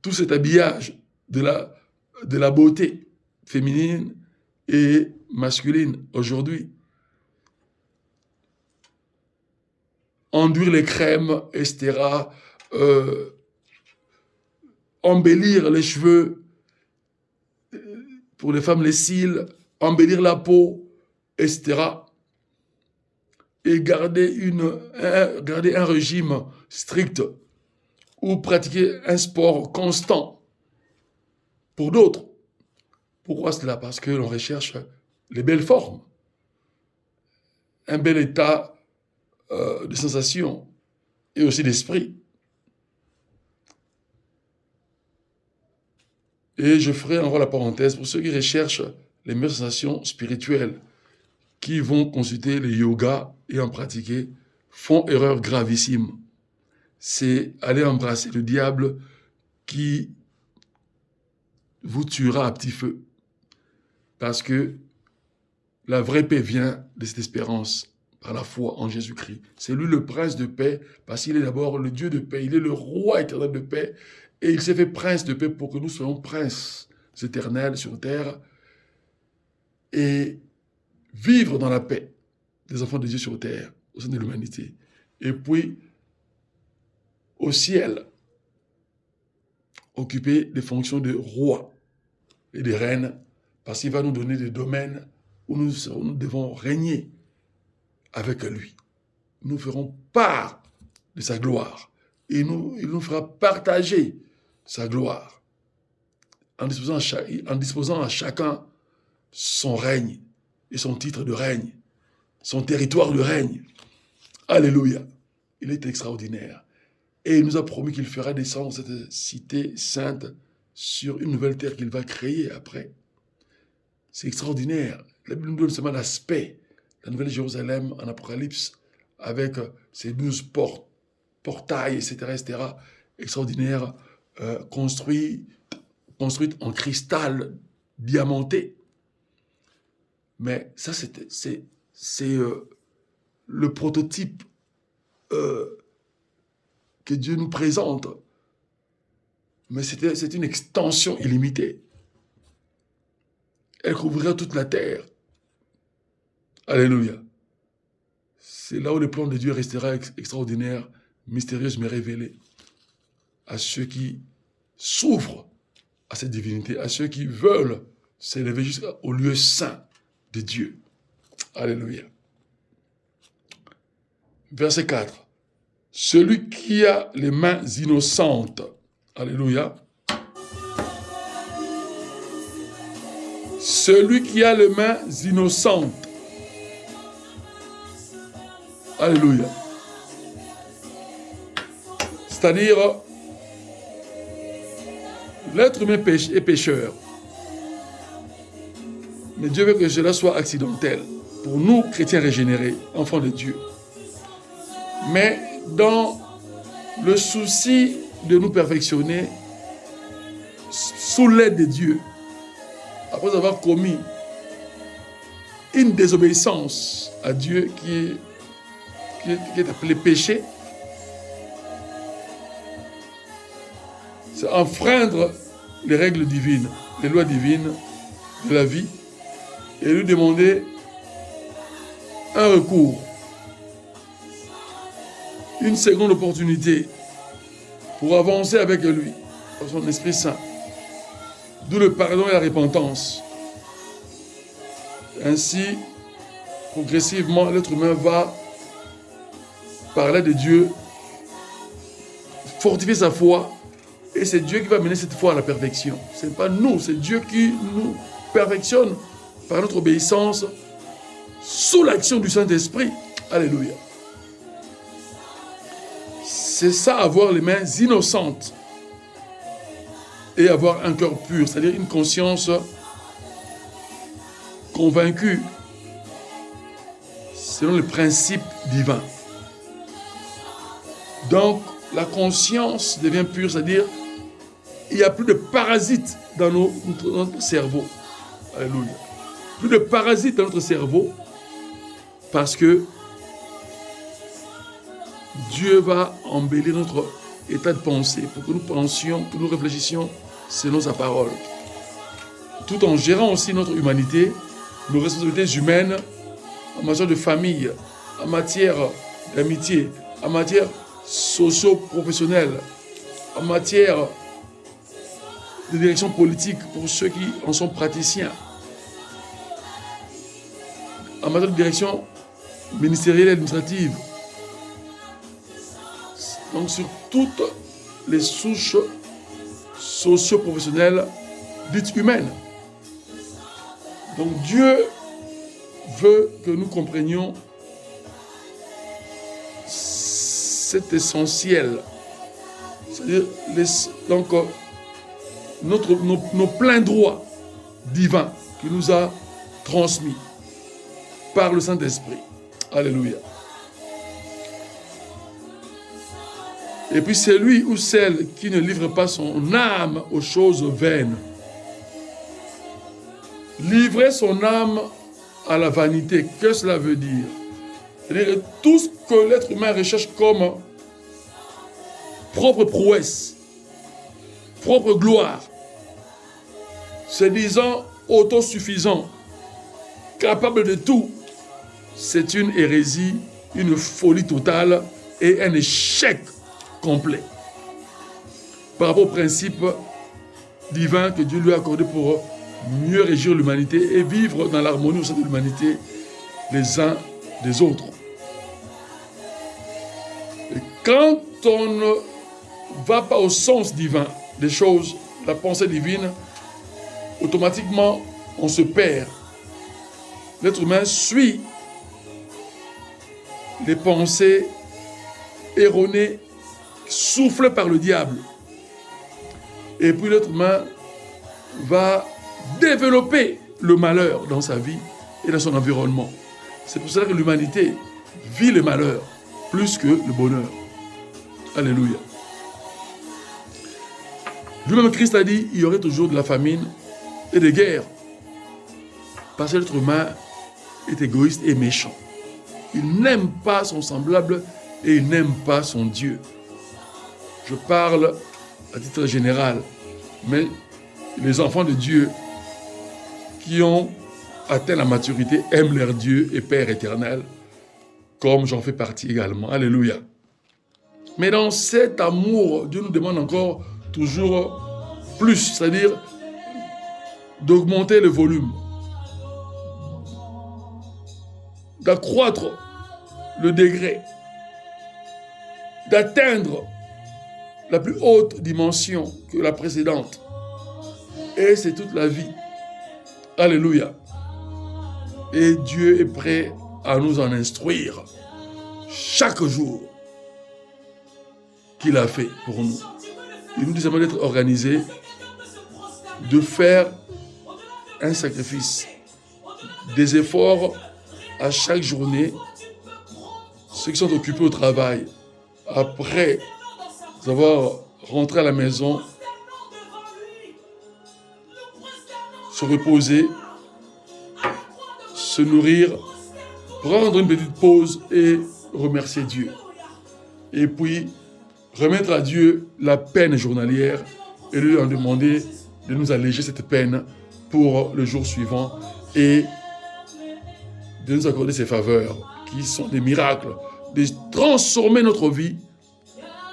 tout cet habillage de la beauté féminine et masculine aujourd'hui? Enduire les crèmes, etc. Embellir les cheveux, pour les femmes les cils, embellir la peau, etc. Et garder un régime strict ou pratiquer un sport constant. Pour d'autres, pourquoi cela? Parce que l'on recherche les belles formes, un bel état de sensation et aussi d'esprit. Et je ferai encore la parenthèse pour ceux qui recherchent les meilleures sensations spirituelles, qui vont consulter les yogas et en pratiquer, font erreur gravissime. C'est aller embrasser le diable qui vous tuera à petit feu. Parce que la vraie paix vient de cette espérance par la foi en Jésus-Christ. C'est lui le prince de paix, parce qu'il est d'abord le Dieu de paix, il est le roi éternel de paix, et il s'est fait prince de paix pour que nous soyons princes éternels sur terre et vivre dans la paix des enfants de Dieu sur terre, au sein de l'humanité. Et puis, au ciel, occuper des fonctions de roi et de reine, parce qu'il va nous donner des domaines où nous devons régner avec lui. Nous ferons part de sa gloire. Et il nous fera partager sa gloire en disposant à chacun son règne et son titre de règne, son territoire de règne. Alléluia. Il est extraordinaire. Et il nous a promis qu'il fera descendre cette cité sainte sur une nouvelle terre qu'il va créer après. C'est extraordinaire. La Bible nous donne seulement l'aspect. La nouvelle Jérusalem en Apocalypse, avec ses 12 portails, etc. Extraordinaire, construite en cristal diamanté. Mais ça, c'est le prototype que Dieu nous présente. Mais c'est une extension illimitée. Elle couvrira toute la terre. Alléluia. C'est là où le plan de Dieu restera extraordinaire, mystérieux, mais révélé à ceux qui s'ouvrent à cette divinité, à ceux qui veulent s'élever jusqu'au lieu saint de Dieu. Alléluia. Verset 4. Celui qui a les mains innocentes. Alléluia. Celui qui a les mains innocentes. Alléluia. C'est-à-dire, l'être humain est pécheur. Mais Dieu veut que cela soit accidentel. Pour nous, chrétiens régénérés, enfants de Dieu. Mais dans le souci de nous perfectionner, sous l'aide de Dieu, après avoir commis une désobéissance à Dieu qui est appelé péché, c'est enfreindre les règles divines, les lois divines de la vie, et lui demander un recours, une seconde opportunité pour avancer avec lui, par son Esprit Saint. D'où le pardon et la repentance. Ainsi, progressivement, l'être humain va parler de Dieu, fortifier sa foi, et c'est Dieu qui va mener cette foi à la perfection. Ce n'est pas nous, c'est Dieu qui nous perfectionne par notre obéissance sous l'action du Saint-Esprit. Alléluia. C'est ça, avoir les mains innocentes et avoir un cœur pur, c'est-à-dire une conscience convaincue selon les principes divins. Donc, la conscience devient pure, c'est-à-dire il n'y a plus de parasites dans notre cerveau. Alléluia. Plus de parasites dans notre cerveau, parce que Dieu va embellir notre état de pensée pour que nous pensions, que nous réfléchissions selon sa parole. Tout en gérant aussi notre humanité, nos responsabilités humaines en matière de famille, en matière d'amitié, en matière socio-professionnelle, en matière de direction politique pour ceux qui en sont praticiens, en matière de direction ministérielle et administrative. Donc sur toutes les souches socio-professionnelles dites humaines. Donc Dieu veut que nous comprenions cet essentiel. C'est-à-dire nos pleins droits divins qu'il nous a transmis par le Saint-Esprit. Alléluia. Et puis c'est lui ou celle qui ne livre pas son âme aux choses vaines. Livrer son âme à la vanité, que cela veut dire? C'est-à-dire que tout ce que l'être humain recherche comme propre prouesse, propre gloire, se disant autosuffisant, capable de tout, c'est une hérésie, une folie totale et un échec complet par rapport au principe divin que Dieu lui a accordé pour mieux régir l'humanité et vivre dans l'harmonie au sein de l'humanité les uns des autres. Et quand on ne va pas au sens divin des choses, la pensée divine, automatiquement on se perd. L'être humain suit les pensées erronées soufflées par le diable. Et puis l'être humain va développer le malheur dans sa vie et dans son environnement. C'est pour cela que l'humanité vit le malheur plus que le bonheur. Alléluia. Lui-même, Christ a dit, il y aurait toujours de la famine et des guerres. Parce que l'être humain est égoïste et méchant. Il n'aime pas son semblable et il n'aime pas son Dieu. Je parle à titre général, mais les enfants de Dieu qui ont atteint la maturité aiment leur Dieu et Père éternel, comme j'en fais partie également. Alléluia. Mais dans cet amour, Dieu nous demande encore toujours plus, c'est-à-dire d'augmenter le volume, d'accroître le degré, d'atteindre la plus haute dimension que la précédente. Et c'est toute la vie. Alléluia. Et Dieu est prêt à nous en instruire chaque jour qu'il a fait pour nous. Il nous demande d'être organisés, de faire un sacrifice, des efforts à chaque journée. Ceux qui sont occupés au travail, après avoir rentré à la maison, se reposer, se nourrir, prendre une petite pause et remercier Dieu. Et puis, remettre à Dieu la peine journalière et lui en demander de nous alléger cette peine pour le jour suivant et de nous accorder ses faveurs qui sont des miracles, de transformer notre vie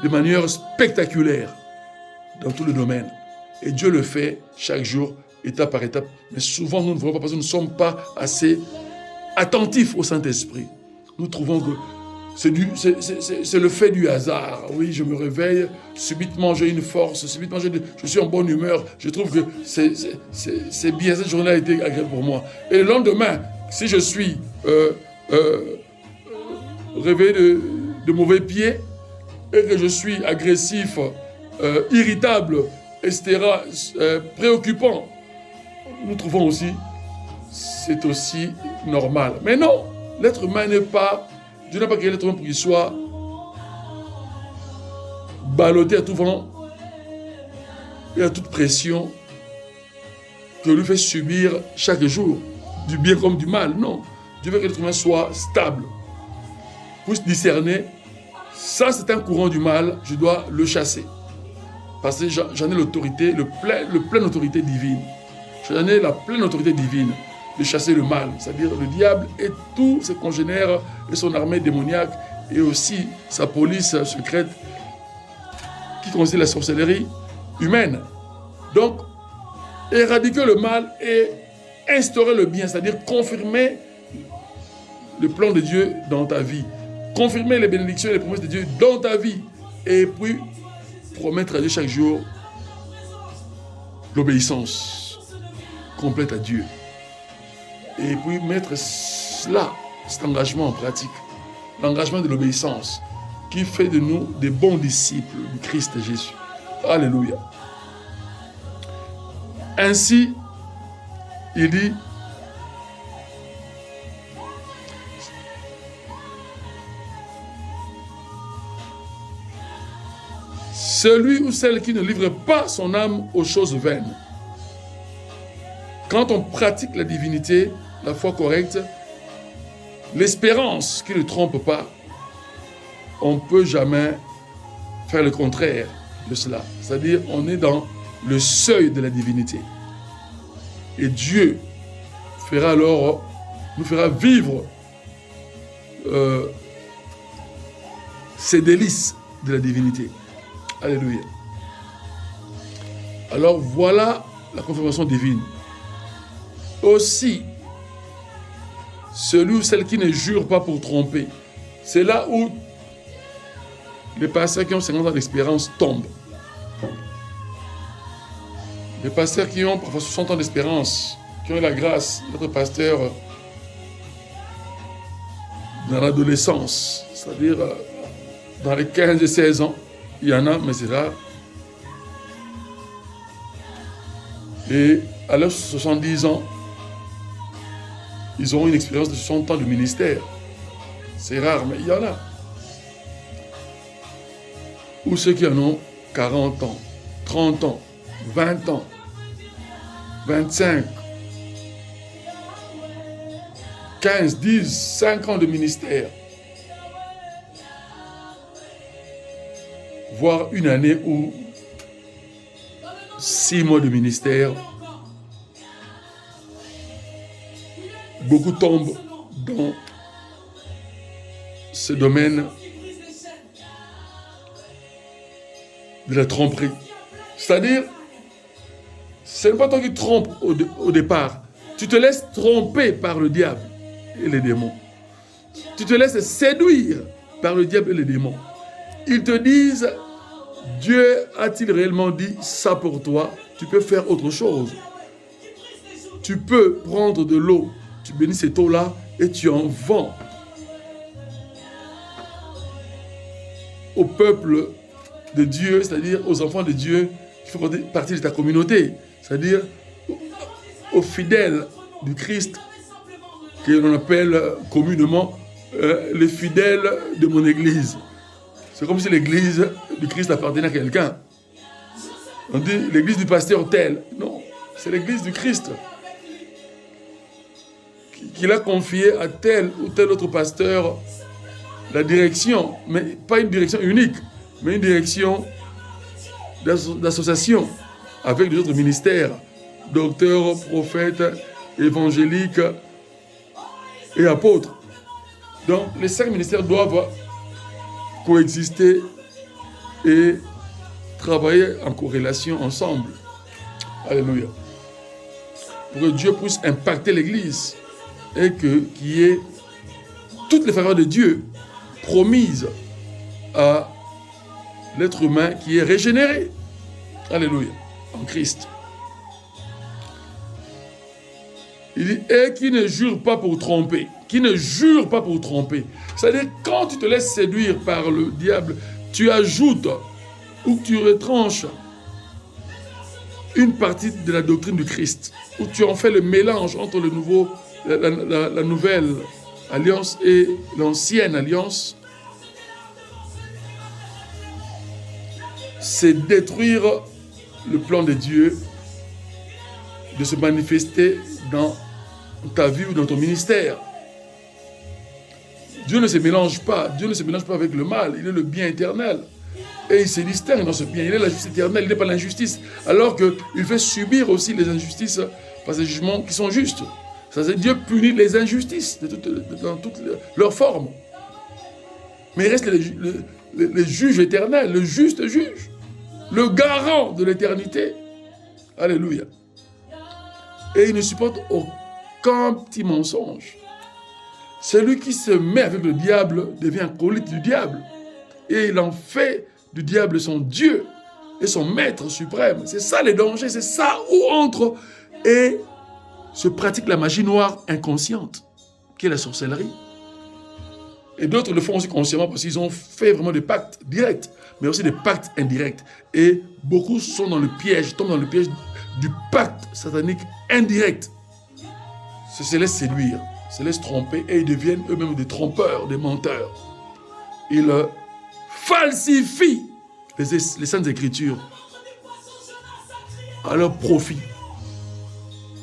de manière spectaculaire dans tous les domaines. Et Dieu le fait chaque jour, étape par étape. Mais souvent, nous ne voyons pas parce que nous ne sommes pas assez attentifs au Saint-Esprit. Nous trouvons que c'est le fait du hasard. Oui, je me réveille, subitement j'ai une force, subitement je suis en bonne humeur. Je trouve que c'est bien, cette journée a été agréable pour moi. Et le lendemain, si je suis réveillé de mauvais pied et que je suis agressif, irritable, etc., préoccupant, nous trouvons aussi, c'est aussi normal. Mais non, l'être humain n'est pas, Dieu n'a pas créé l'être humain pour qu'il soit ballotté à tout vent et à toute pression que lui fait subir chaque jour, du bien comme du mal. Non, Dieu veut que l'être humain soit stable, puisse discerner, ça c'est un courant du mal, je dois le chasser. Parce que j'en ai l'autorité, le pleine autorité divine. J'en ai la pleine autorité divine de chasser le mal, c'est-à-dire le diable et tous ses congénères et son armée démoniaque et aussi sa police secrète qui consiste la sorcellerie humaine. Donc, éradiquer le mal et instaurer le bien, c'est-à-dire confirmer le plan de Dieu dans ta vie, confirmer les bénédictions et les promesses de Dieu dans ta vie, et puis promettre à Dieu chaque jour l'obéissance complète à Dieu. Et puis mettre cela, cet engagement en pratique, l'engagement de l'obéissance, qui fait de nous des bons disciples du Christ Jésus. Alléluia. Ainsi, il dit, celui ou celle qui ne livre pas son âme aux choses vaines. Quand on pratique la divinité, la foi correcte, l'espérance qui ne trompe pas, on ne peut jamais faire le contraire de cela. C'est-à-dire, on est dans le seuil de la divinité. Et Dieu fera alors, nous fera vivre ces délices de la divinité. Alléluia. Alors voilà la confirmation divine. Aussi, celui ou celle qui ne jure pas pour tromper, c'est là où les pasteurs qui ont 50 ans d'espérance tombent. Les pasteurs qui ont parfois 60 ans d'espérance, qui ont eu la grâce d'être pasteurs dans l'adolescence, c'est-à-dire dans les 15 et 16 ans, il y en a, mais c'est rare. Et à leurs 70 ans, ils auront une expérience de 60 ans de ministère. C'est rare, mais il y en a. Ou ceux qui en ont 40 ans, 30 ans, 20 ans, 25, 15, 10, 5 ans de ministère. Voire une année ou 6 mois de ministère. Beaucoup tombent dans ce domaine de la tromperie. C'est-à-dire, ce n'est pas toi qui trompes au départ. Tu te laisses tromper par le diable et les démons. Tu te laisses séduire par le diable et les démons. Ils te disent, Dieu a-t-il réellement dit ça pour toi? Tu peux faire autre chose. Tu peux prendre de l'eau, tu bénis cette eau-là et tu en vends au peuple de Dieu, c'est-à-dire aux enfants de Dieu qui font partie de ta communauté, c'est-à-dire aux fidèles du Christ, que l'on appelle communément les fidèles de mon église. C'est comme si l'église du Christ appartenait à quelqu'un. On dit l'église du pasteur tel. Non, c'est l'église du Christ qu'il a confié à tel ou tel autre pasteur la direction, mais pas une direction unique, mais une direction d'association avec d'autres ministères, docteurs, prophètes, évangéliques et apôtres. Donc, les 5 ministères doivent coexister et travailler en corrélation ensemble. Alléluia. Pour que Dieu puisse impacter l'Église et qu'il y ait toutes les faveurs de Dieu promises à l'être humain qui est régénéré. Alléluia. En Christ. Il dit, et qui ne jure pas pour tromper. Qui ne jure pas pour tromper. C'est-à-dire, quand tu te laisses séduire par le diable, tu ajoutes ou tu retranches une partie de la doctrine du Christ, où tu en fais le mélange entre le nouveau, la nouvelle alliance et l'ancienne alliance. C'est détruire le plan de Dieu de se manifester dans ta vie ou dans ton ministère. Dieu ne se mélange pas. Dieu ne se mélange pas avec le mal. Il est le bien éternel. Et il se distingue dans ce bien. Il est la justice éternelle. Il n'est pas l'injustice. Alors qu'il fait subir aussi les injustices par des jugements qui sont justes. C'est-à-dire Dieu punit les injustices dans toutes leurs formes. Mais il reste le juge éternel, le juste juge, le garant de l'éternité. Alléluia. Et il ne supporte aucun petit mensonge. Celui qui se met avec le diable devient acolyte du diable. Et il en fait du diable son Dieu et son maître suprême. C'est ça les dangers, c'est ça où entre et se pratique la magie noire inconsciente, qui est la sorcellerie. Et d'autres le font aussi consciemment parce qu'ils ont fait vraiment des pactes directs, mais aussi des pactes indirects. Et beaucoup sont dans le piège, tombent dans le piège du pacte satanique indirect. Se laissent séduire, se laissent tromper et ils deviennent eux-mêmes des trompeurs, des menteurs. Ils falsifient les saintes écritures à leur profit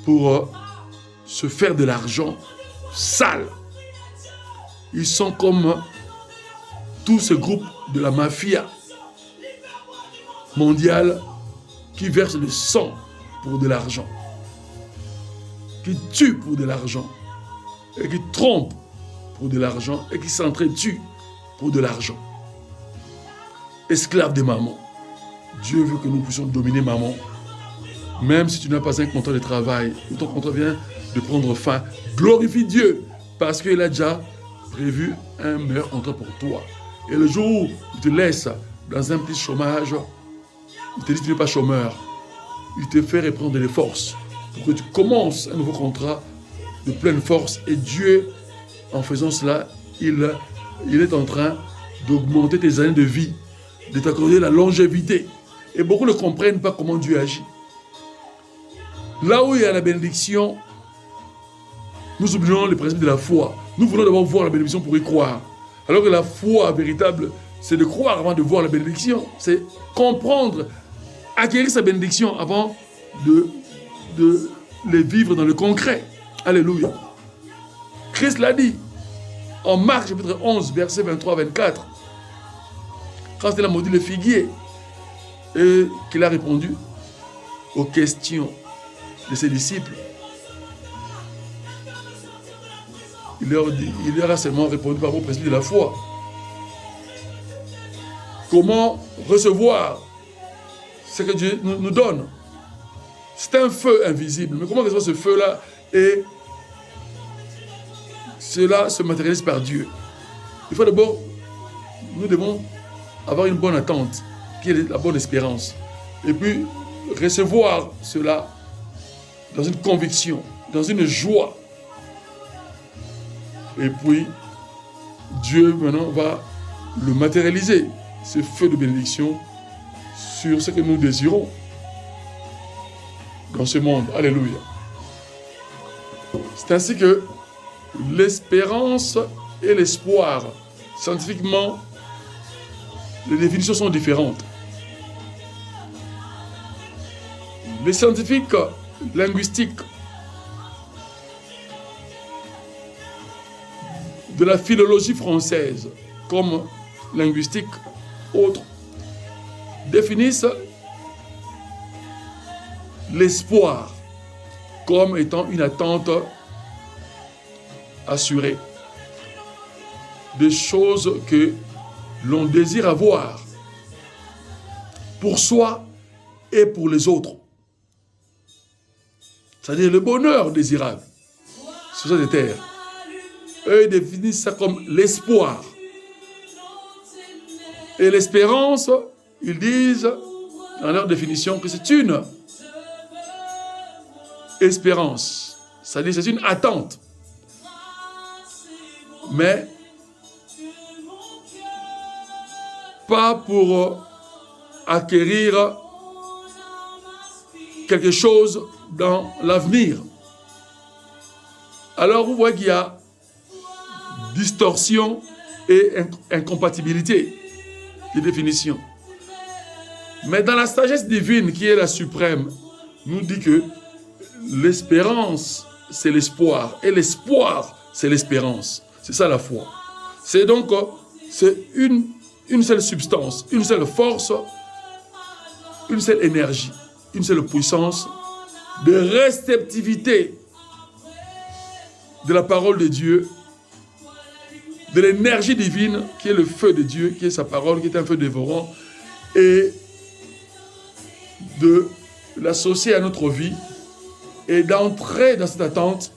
pour se faire de l'argent sale. Ils sont comme tout ce groupe de la mafia mondiale qui verse le sang pour de l'argent, qui tue pour de l'argent, et qui trompe pour de l'argent, et qui s'entretue pour de l'argent. Esclave de maman. Dieu veut que nous puissions dominer maman. Même si tu n'as pas un contrat de travail, ou ton contrat vient de prendre fin, glorifie Dieu, parce qu'il a déjà prévu un meilleur contrat pour toi. Et le jour où il te laisse dans un petit chômage, il te dit que tu n'es pas chômeur. Il te fait reprendre les forces pour que tu commences un nouveau contrat de pleine force. Et Dieu, en faisant cela, il est en train d'augmenter tes années de vie, de t'accorder la longévité. Et beaucoup ne comprennent pas comment Dieu agit. Là où il y a la bénédiction, nous oublions le principe de la foi. Nous voulons d'abord voir la bénédiction pour y croire. Alors que la foi véritable, c'est de croire avant de voir la bénédiction. C'est comprendre, acquérir sa bénédiction avant de les vivre dans le concret. Alléluia. Christ l'a dit en Marc chapitre 11, versets 23-24. Quand il a maudit le figuier et qu'il a répondu aux questions de ses disciples, il leur a seulement répondu par rapport au principe de la foi. Comment recevoir ce que Dieu nous donne? C'est un feu invisible. Mais comment recevoir ce feu-là? Et cela se matérialise par Dieu. Il faut d'abord, nous devons avoir une bonne attente, qui est la bonne espérance. Et puis, recevoir cela dans une conviction, dans une joie. Et puis, Dieu maintenant va le matérialiser, ce feu de bénédiction, sur ce que nous désirons dans ce monde. Alléluia. C'est ainsi que l'espérance et l'espoir, scientifiquement, les définitions sont différentes. Les scientifiques linguistiques de la philologie française, comme linguistique, autres, définissent l'espoir comme étant une attente assurée des choses que l'on désire avoir pour soi et pour les autres. C'est-à-dire le bonheur désirable sur cette terre. Eux, ils définissent ça comme l'espoir. Et l'espérance, ils disent, dans leur définition, que c'est une espérance. C'est-à-dire c'est une attente. Mais pas pour acquérir quelque chose dans l'avenir. Alors vous voyez qu'il y a distorsion et incompatibilité de définition. Mais dans la sagesse divine qui est la suprême, nous dit que l'espérance, c'est l'espoir. Et l'espoir, c'est l'espérance. C'est ça la foi. C'est donc c'est une seule substance, une seule force, une seule énergie, une seule puissance de réceptivité de la parole de Dieu, de l'énergie divine qui est le feu de Dieu, qui est sa parole, qui est un feu dévorant, et de l'associer à notre vie et d'entrer dans cette attente,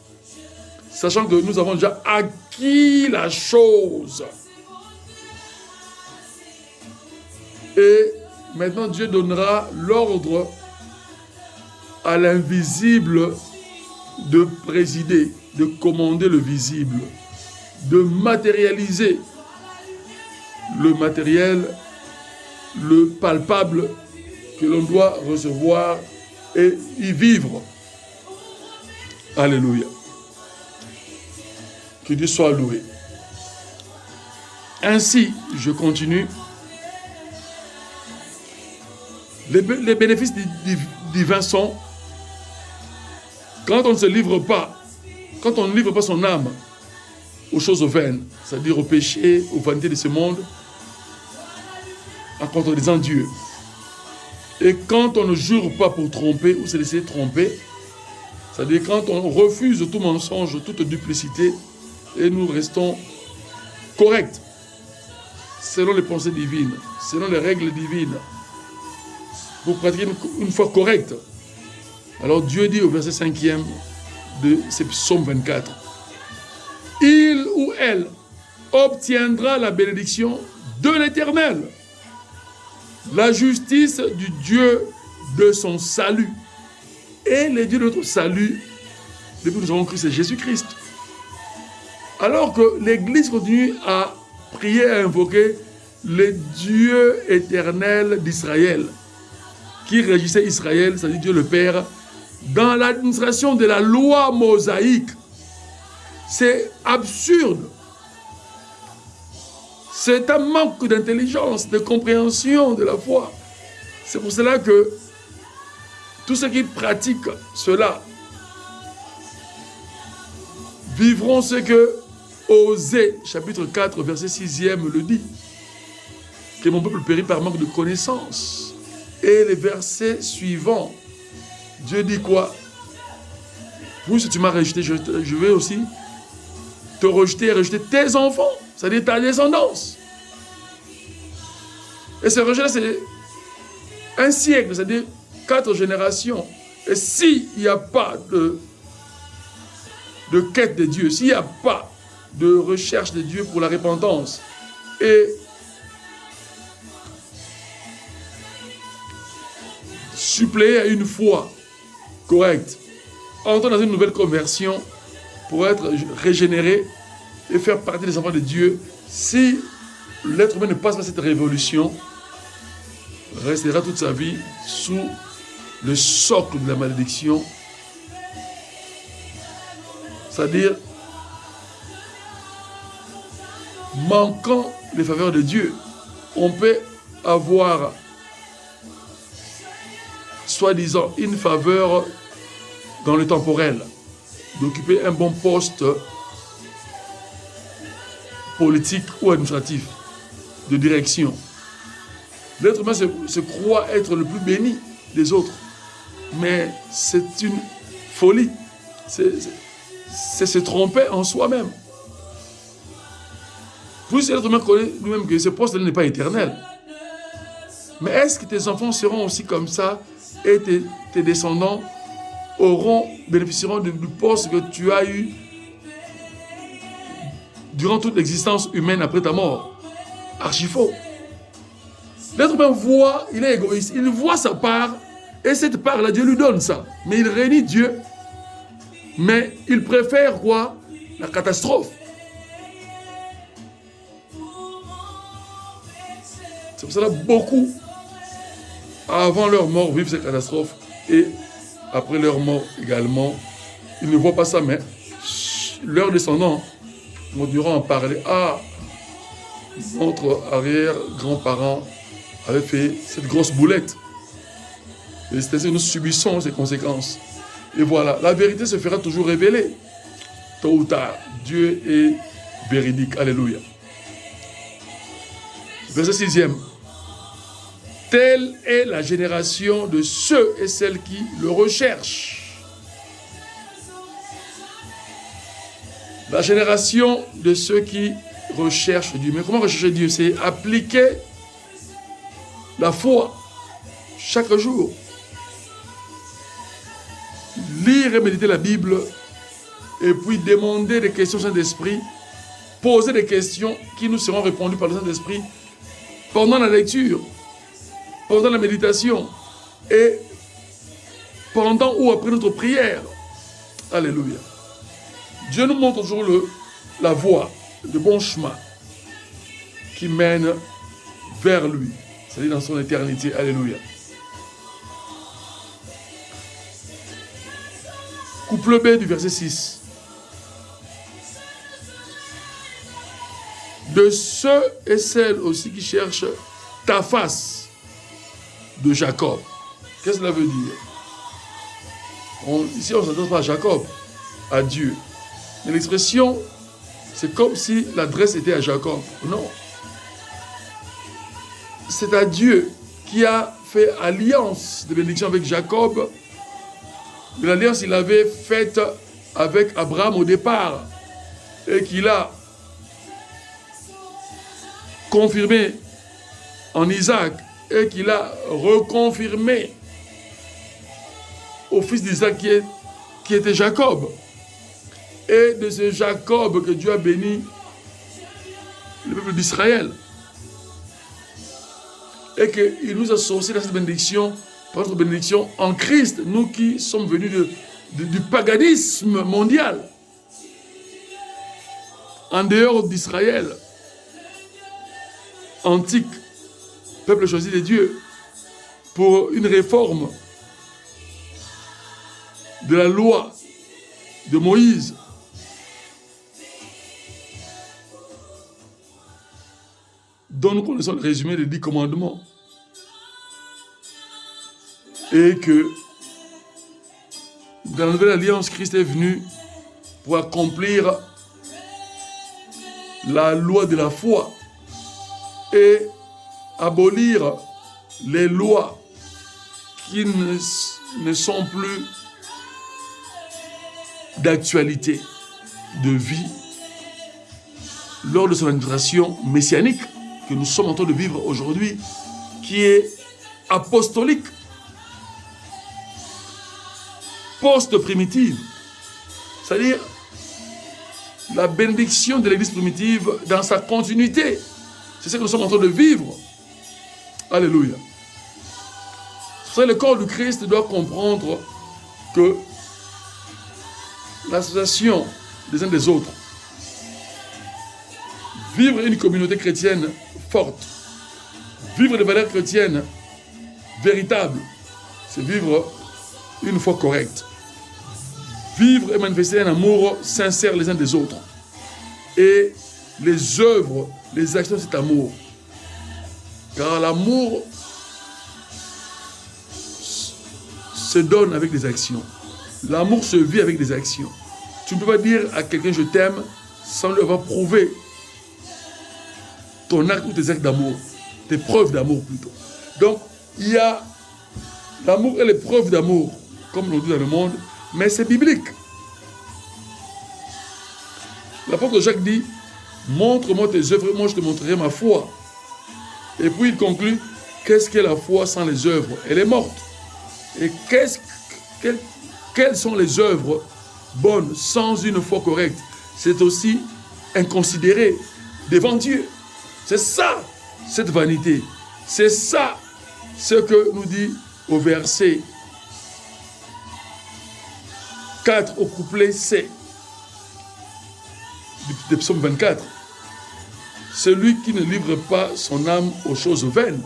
sachant que nous avons déjà acquis la chose. Et maintenant, Dieu donnera l'ordre à l'invisible de présider, de commander le visible, de matérialiser le matériel, le palpable que l'on doit recevoir et y vivre. Alléluia. Que Dieu soit loué. Ainsi, je continue. Les bénéfices divins sont, quand on ne se livre pas, quand on ne livre pas son âme aux choses vaines, c'est-à-dire au péché, aux vanités de ce monde, en contredisant Dieu. Et quand on ne jure pas pour tromper ou se laisser tromper, c'est-à-dire quand on refuse tout mensonge, toute duplicité, et nous restons corrects, selon les pensées divines, selon les règles divines, pour pratiquer une foi correcte. Alors Dieu dit au verset 5e de ce psaume 24, « Il ou elle obtiendra la bénédiction de l'Éternel, la justice du Dieu de son salut. » Et le Dieu de notre salut, depuis que nous avons cru, c'est Jésus-Christ. Alors que l'Église continue à prier, à invoquer le Dieu éternel d'Israël, qui régissait Israël, c'est-à-dire Dieu le Père, dans l'administration de la loi mosaïque. C'est absurde. C'est un manque d'intelligence, de compréhension de la foi. C'est pour cela que tous ceux qui pratiquent cela vivront ce que Osée, chapitre 4, verset 6e le dit, que mon peuple périt par manque de connaissance. Et les versets suivants, Dieu dit quoi? Puisque tu m'as rejeté, je vais aussi te rejeter et rejeter tes enfants, c'est-à-dire ta descendance. Et ce rejet-là, c'est un siècle, c'est-à-dire 4 générations. Et s'il n'y a pas de quête de Dieu, s'il n'y a pas de recherche de Dieu pour la repentance et suppléer à une foi correcte, entrer dans une nouvelle conversion pour être régénéré et faire partie des enfants de Dieu, si l'être humain ne passe pas cette révolution, restera toute sa vie sous le socle de la malédiction, c'est-à-dire manquant les faveurs de Dieu. On peut avoir soi-disant une faveur dans le temporel, d'occuper un bon poste politique ou administratif, de direction. L'être humain se croit être le plus béni des autres, mais c'est une folie, c'est se tromper en soi-même. Puisque l'être humain connaît lui-même que ce poste-là n'est pas éternel. Mais est-ce que tes enfants seront aussi comme ça et tes descendants bénéficieront du poste que tu as eu durant toute l'existence humaine après ta mort? Archi faux. L'être humain voit, il est égoïste, il voit sa part et cette part-là, Dieu lui donne ça. Mais il réunit Dieu, mais il préfère quoi? La catastrophe. C'est pour cela que beaucoup, avant leur mort, vivent cette catastrophe et après leur mort également, ils ne voient pas ça, mais leurs descendants continueront à en parler. Ah, notre arrière-grand-parent avait fait cette grosse boulette. Et c'est-à-dire que nous subissons ces conséquences. Et voilà, la vérité se fera toujours révéler. Tôt ou tard, Dieu est véridique. Alléluia. Verset 6e. Telle est la génération de ceux et celles qui le recherchent. La génération de ceux qui recherchent Dieu. Mais comment rechercher Dieu? C'est appliquer la foi chaque jour. Lire et méditer la Bible et puis demander des questions au Saint-Esprit, poser des questions qui nous seront répondues par le Saint-Esprit pendant la lecture, pendant la méditation et pendant ou après notre prière. Alléluia. Dieu nous montre toujours la voie, le bon chemin qui mène vers lui, c'est-à-dire dans son éternité. Alléluia. Couple B du verset 6. De ceux et celles aussi qui cherchent ta face, de Jacob. Qu'est-ce que cela veut dire? Ici, on ne s'adresse pas à Jacob, à Dieu. Mais l'expression, c'est comme si l'adresse était à Jacob. Non. C'est à Dieu qui a fait alliance de bénédiction avec Jacob. L'alliance qu'il avait faite avec Abraham au départ et qu'il a confirmé en Isaac et qu'il a reconfirmé au fils d'Isaac qui était Jacob. Et de ce Jacob que Dieu a béni le peuple d'Israël. Et qu'il nous associe dans cette bénédiction, par notre bénédiction en Christ, nous qui sommes venus du paganisme mondial, en dehors d'Israël, antique, peuple choisi de Dieu, pour une réforme de la loi de Moïse. Dont nous connaissons le résumé des 10 commandements. Et que dans la nouvelle alliance, Christ est venu pour accomplir la loi de la foi et abolir les lois qui ne sont plus d'actualité, de vie, lors de son administration messianique que nous sommes en train de vivre aujourd'hui, qui est apostolique, post-primitive, c'est-à-dire la bénédiction de l'Église primitive dans sa continuité. C'est ce que nous sommes en train de vivre. Alléluia. C'est le corps du Christ doit comprendre que l'association des uns des autres, vivre une communauté chrétienne forte, vivre des valeurs chrétiennes véritables, c'est vivre une foi correcte. Vivre et manifester un amour sincère les uns des autres. Et les œuvres, les actions de cet amour. Car l'amour se donne avec des actions. L'amour se vit avec des actions. Tu ne peux pas dire à quelqu'un je t'aime sans lui avoir prouvé ton acte ou tes actes d'amour, tes preuves d'amour plutôt. Donc, il y a l'amour et les preuves d'amour, comme l'on dit dans le monde, mais c'est biblique. L'apôtre Jacques dit, montre-moi tes œuvres, moi je te montrerai ma foi. Et puis il conclut, qu'est-ce qu'est la foi sans les œuvres? Elle est morte. Et quelles sont les œuvres bonnes sans une foi correcte? C'est aussi inconsidéré devant Dieu. C'est ça, cette vanité. C'est ça, ce que nous dit au verset 4 au couplet C du psaume 24. Celui qui ne livre pas son âme aux choses vaines,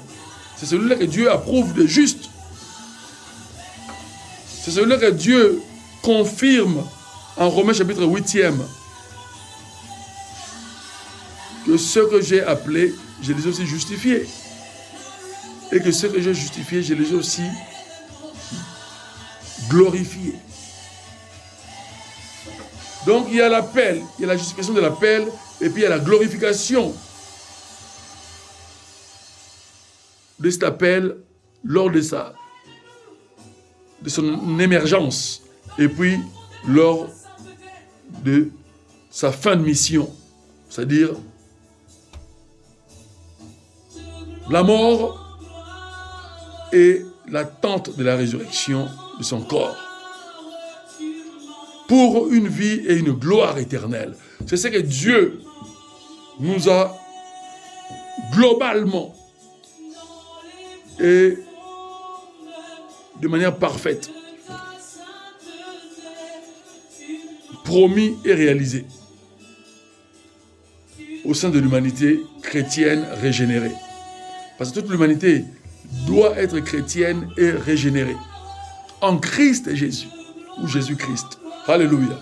c'est celui-là que Dieu approuve de juste. C'est celui-là que Dieu confirme en Romains chapitre 8e. Que ce que j'ai appelé, je les ai aussi justifiés. Et que ce que j'ai justifié, je les ai aussi glorifiés. Donc il y a l'appel, il y a la justification de l'appel, et puis il y a la glorification de cet appel lors de son émergence, et puis lors de sa fin de mission, c'est-à-dire la mort et l'attente de la résurrection de son corps, pour une vie et une gloire éternelle. C'est ce que Dieu nous a globalement et de manière parfaite promis et réalisé au sein de l'humanité chrétienne régénérée. Parce que toute l'humanité doit être chrétienne et régénérée en Christ Jésus, ou Jésus-Christ. Alléluia.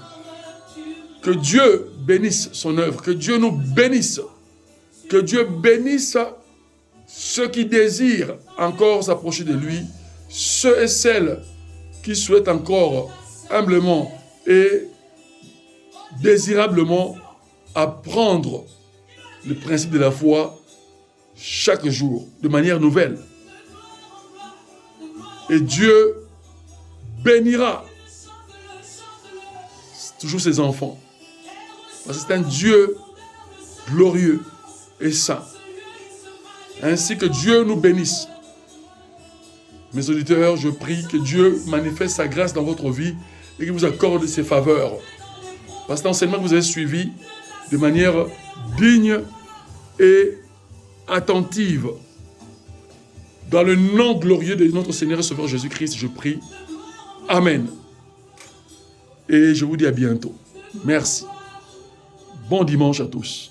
Que Dieu bénisse son œuvre, que Dieu nous bénisse, que Dieu bénisse ceux qui désirent encore s'approcher de lui, ceux et celles qui souhaitent encore humblement et désirablement apprendre le principe de la foi chaque jour, de manière nouvelle. Et Dieu bénira toujours ses enfants. Parce que c'est un Dieu glorieux et saint. Ainsi que Dieu nous bénisse. Mes auditeurs, je prie que Dieu manifeste sa grâce dans votre vie et qu'il vous accorde ses faveurs. Parce que l'enseignement que vous avez suivi de manière digne et attentive, dans le nom glorieux de notre Seigneur et Sauveur Jésus-Christ, je prie. Amen. Et je vous dis à bientôt. Merci. Bon dimanche à tous.